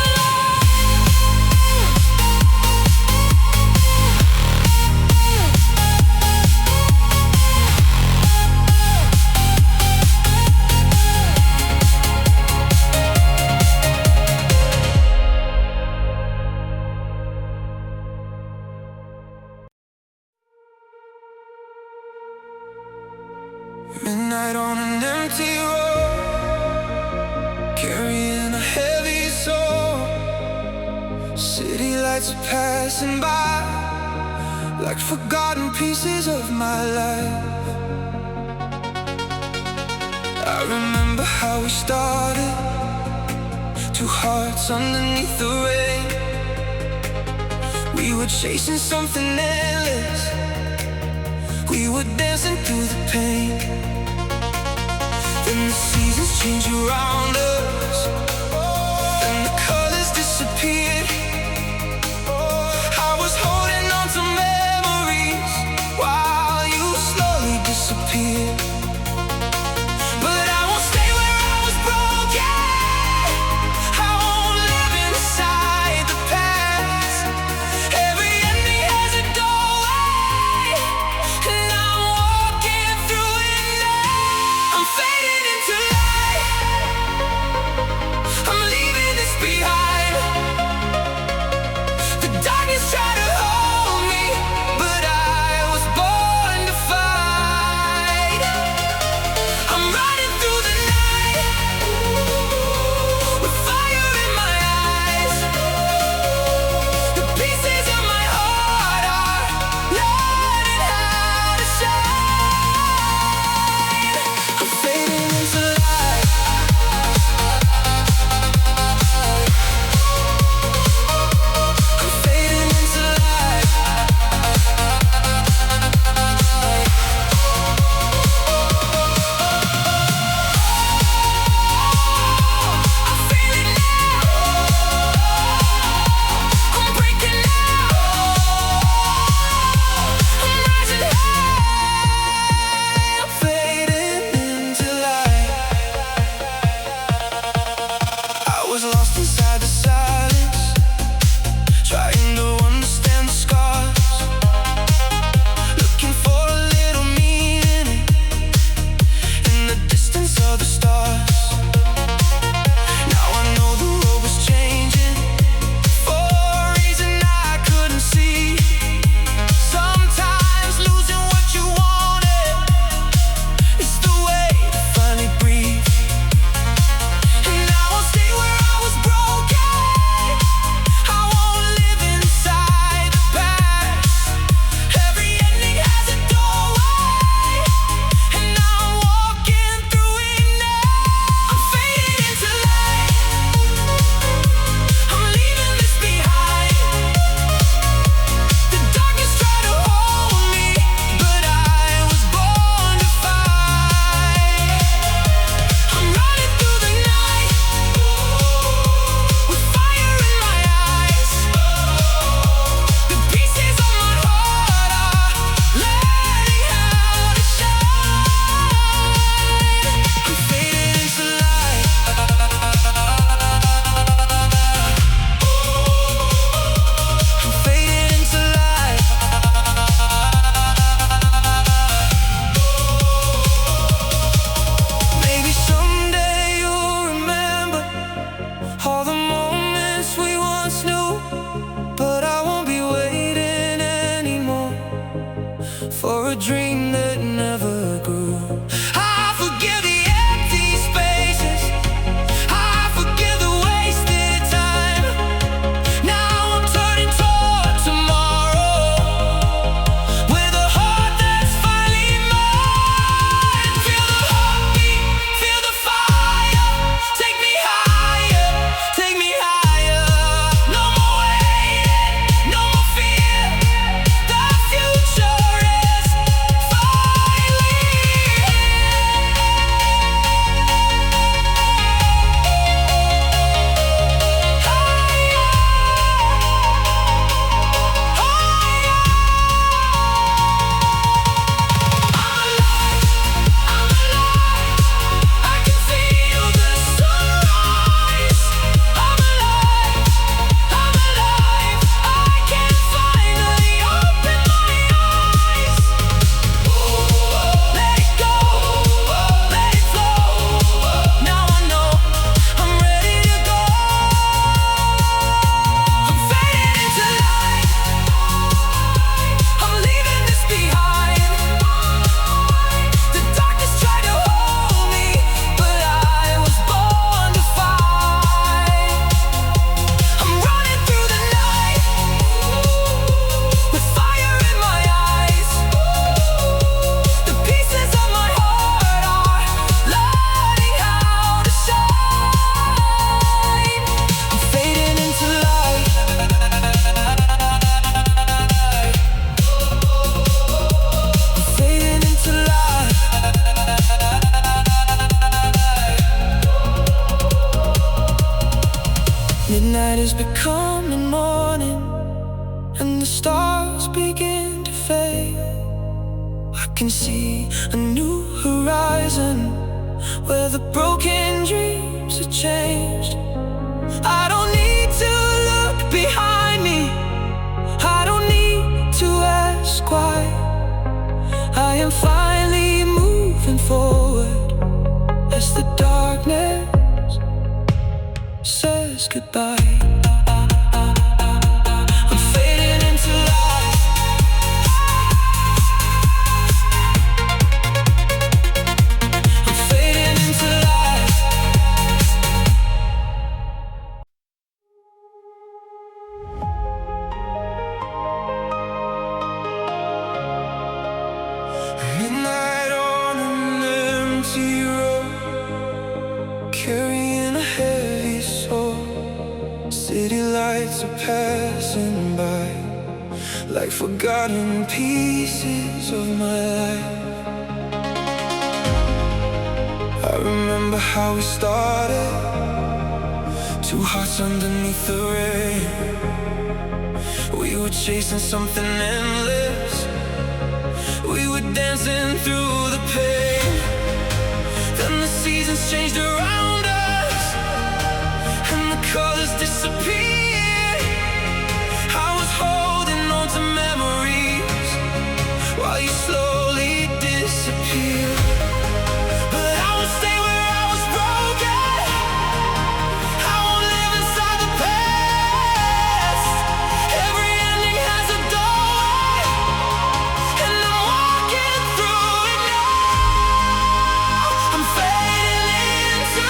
midnight on an empty road, carrying a heavy soul. City lights are passing by like forgotten pieces of my life. I remember how we started, two hearts underneath the rain. We were chasing something endless, we were dancing through the pain. Then the seasons change around us, and the colors disappeared. I was holding on to memories while you slowly disappeared. But I won't stay where I was broken, I won't live inside the past. Every ending has a doorway, and I'm walking through it now. I'm fading into light. new, but I won't be waiting anymore for a dream that never grew. I forgive the empty spaces, I forgive the wasted time. Now I'm turning toward tomorrow with a heart that's finally mine. Feel the heartbeat, feel the fire. Take me higher, take me higher. No more waiting, no more fear. The future is finally I can feel the sunrise. I'm alive, I'm alive. I can finally open my eyes. Let it go, let it flow. Now I know I'm ready to go. I'm fading into light, I'm leaving this behind. The darkness tried to hold me, but I was born to fight. I'm running through the night with fire in my eyes. The pieces of my heart are learning how to shine. I'm fading into light. I'm fading into light. Midnight has become the morning, and the stars begin to fade. I can see a new horizon where the broken dreams are changed. I don't need to look behind me, I don't need to ask why. I am finally moving forward as the darkness says goodbye. I'm fading into light. I'm fading into light. Midnight on an empty road, carrying a heavy soul. City lights are passing by like forgotten pieces of my life. I remember how we started, two hearts underneath the rain. We were chasing something endless, we were dancing through the pain. Then the seasons changed around us, and the colors disappeared. I was holding on to memories while you slowly disappeared. But I won't stay where I was broken, I won't live inside the past. Every ending has a doorway, and I'm walking through it now. I'm fading into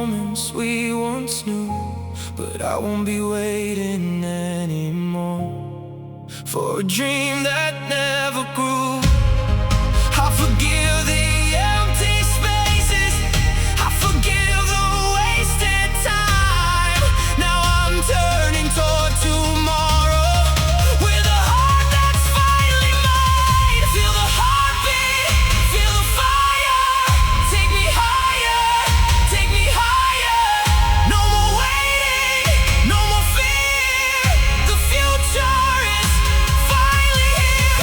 moments we once knew, but I won't be waiting anymore for a dream that never grew. I forgive the empty spaces, I forgive the wasted time. Now I'm turning toward tomorrow with a heart that's finally mine. Feel the heartbeat, feel the fire. Take me higher, take me higher. No more waiting, no more fear. The future is finally here.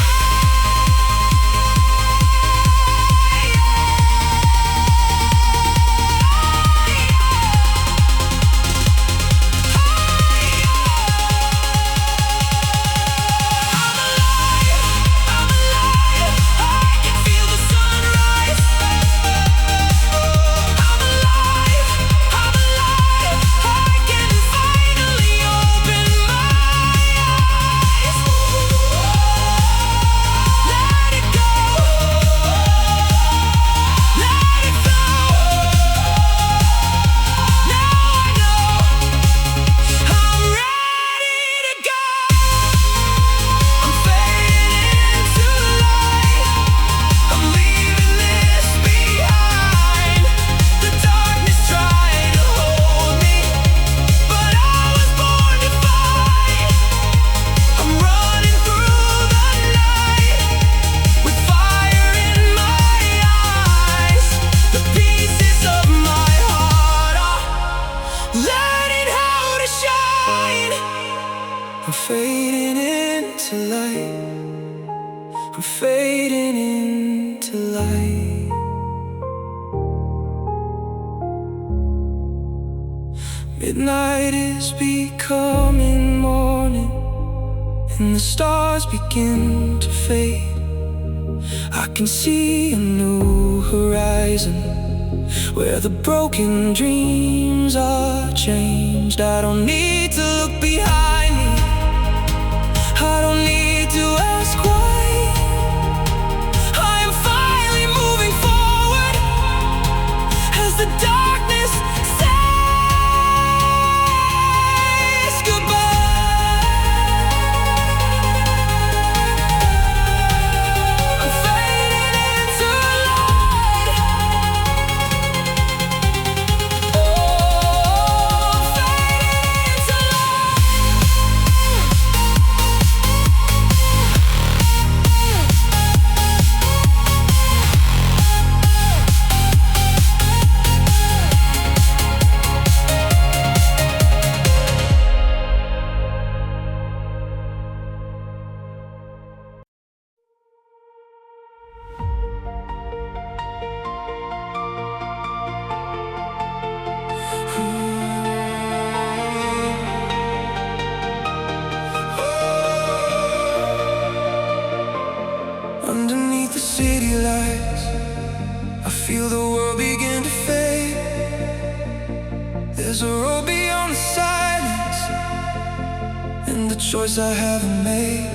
I'm fading into light, I'm fading into light. Midnight is becoming morning, and the stars begin to fade. I can see a new horizon where the broken dreams are changed. I don't need to look behind me, I don't need to ask why. I am finally moving forward as the darkness says goodbye. I'm fading into light. Oh, I'm fading into light. Underneath the city lights, I feel the world begin to fade. There's a road beyond the silence, and the choice I haven't made.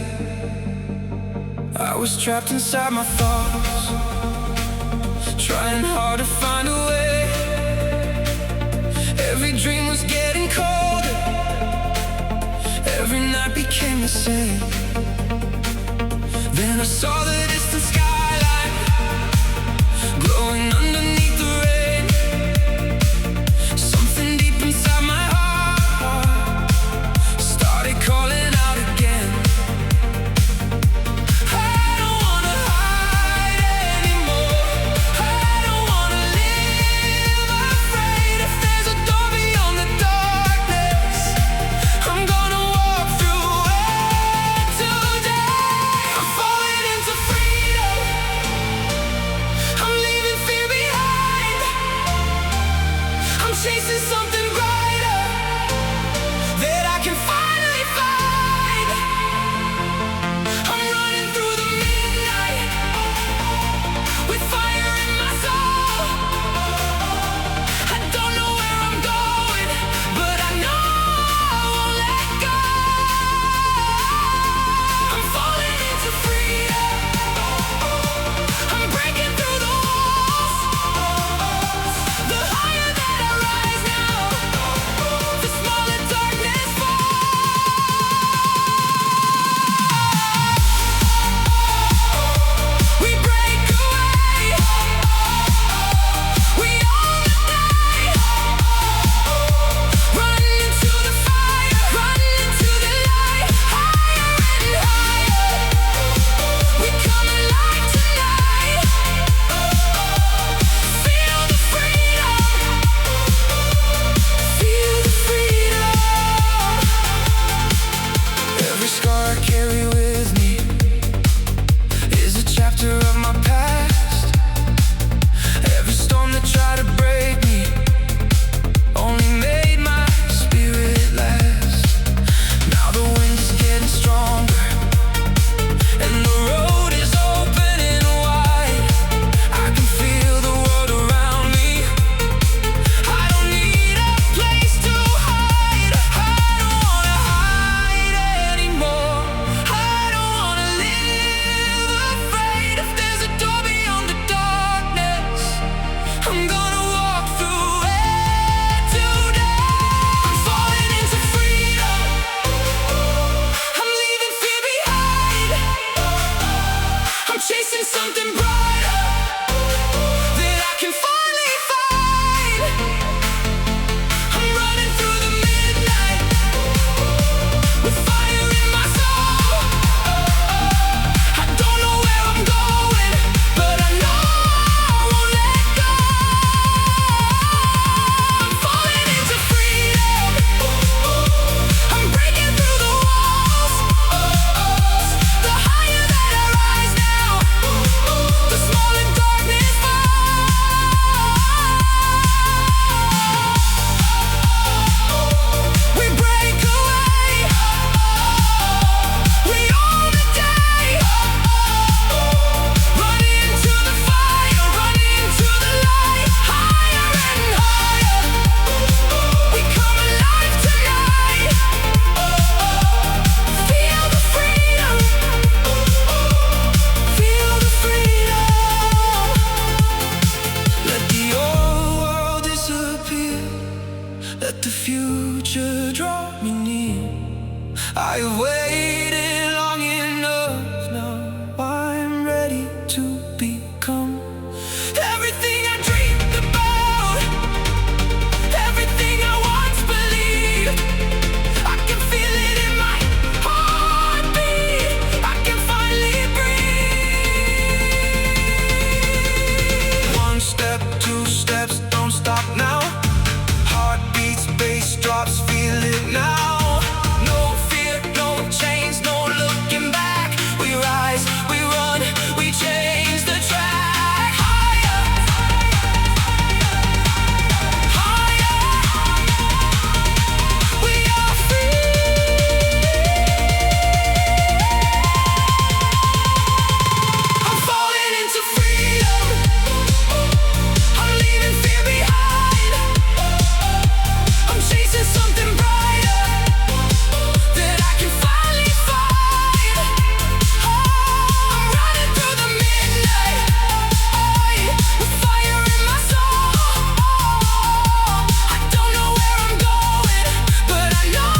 I was trapped inside my thoughts, trying hard to find a way. Every dream was getting colder, every night became the same. Then I saw the distant skyline glowing underneath the rain. Something deep inside my heart started calling out again. I don't wanna hide anymore, I don't wanna live afraid. If there's a door beyond the darkness, I'm gonna walk through it today. I'm falling into freedom. Let the future draw me near. I have waited long enough. Now I'm ready to become everything I dreamed about, everything I once believed. I can feel it in my heartbeat. I can finally breathe. One step, two steps, don't stop now. Heartbeats, bass drops, feel it now. No fear, no chains, no looking back. We rise, we run, we change the track. Higher, higher. We are free. I'm falling into freedom. I'm leaving fear behind. I'm chasing something brighter that I can finally find. I'm running through the midnight, with fire in my soul. I don't know where I'm going, but I know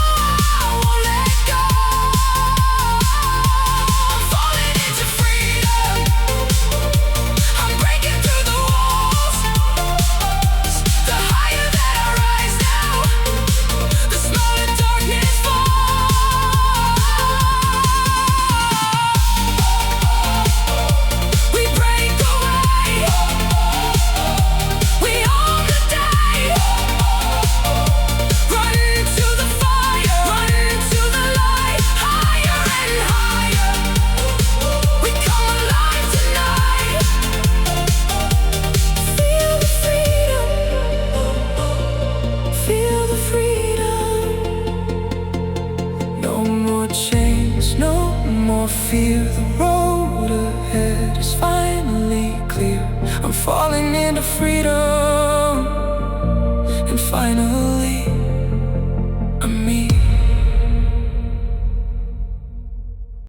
I won't let go. I'm falling into freedom. I'm breaking through the walls. The higher that I rise now, the smaller darkness falls. We break away. We own the day. Run to the fire, run to the light. Higher and higher. We come alive tonight. Feel the freedom. Feel the freedom. No more chains, no more fear. The road ahead is finally clear. I'm falling into freedom.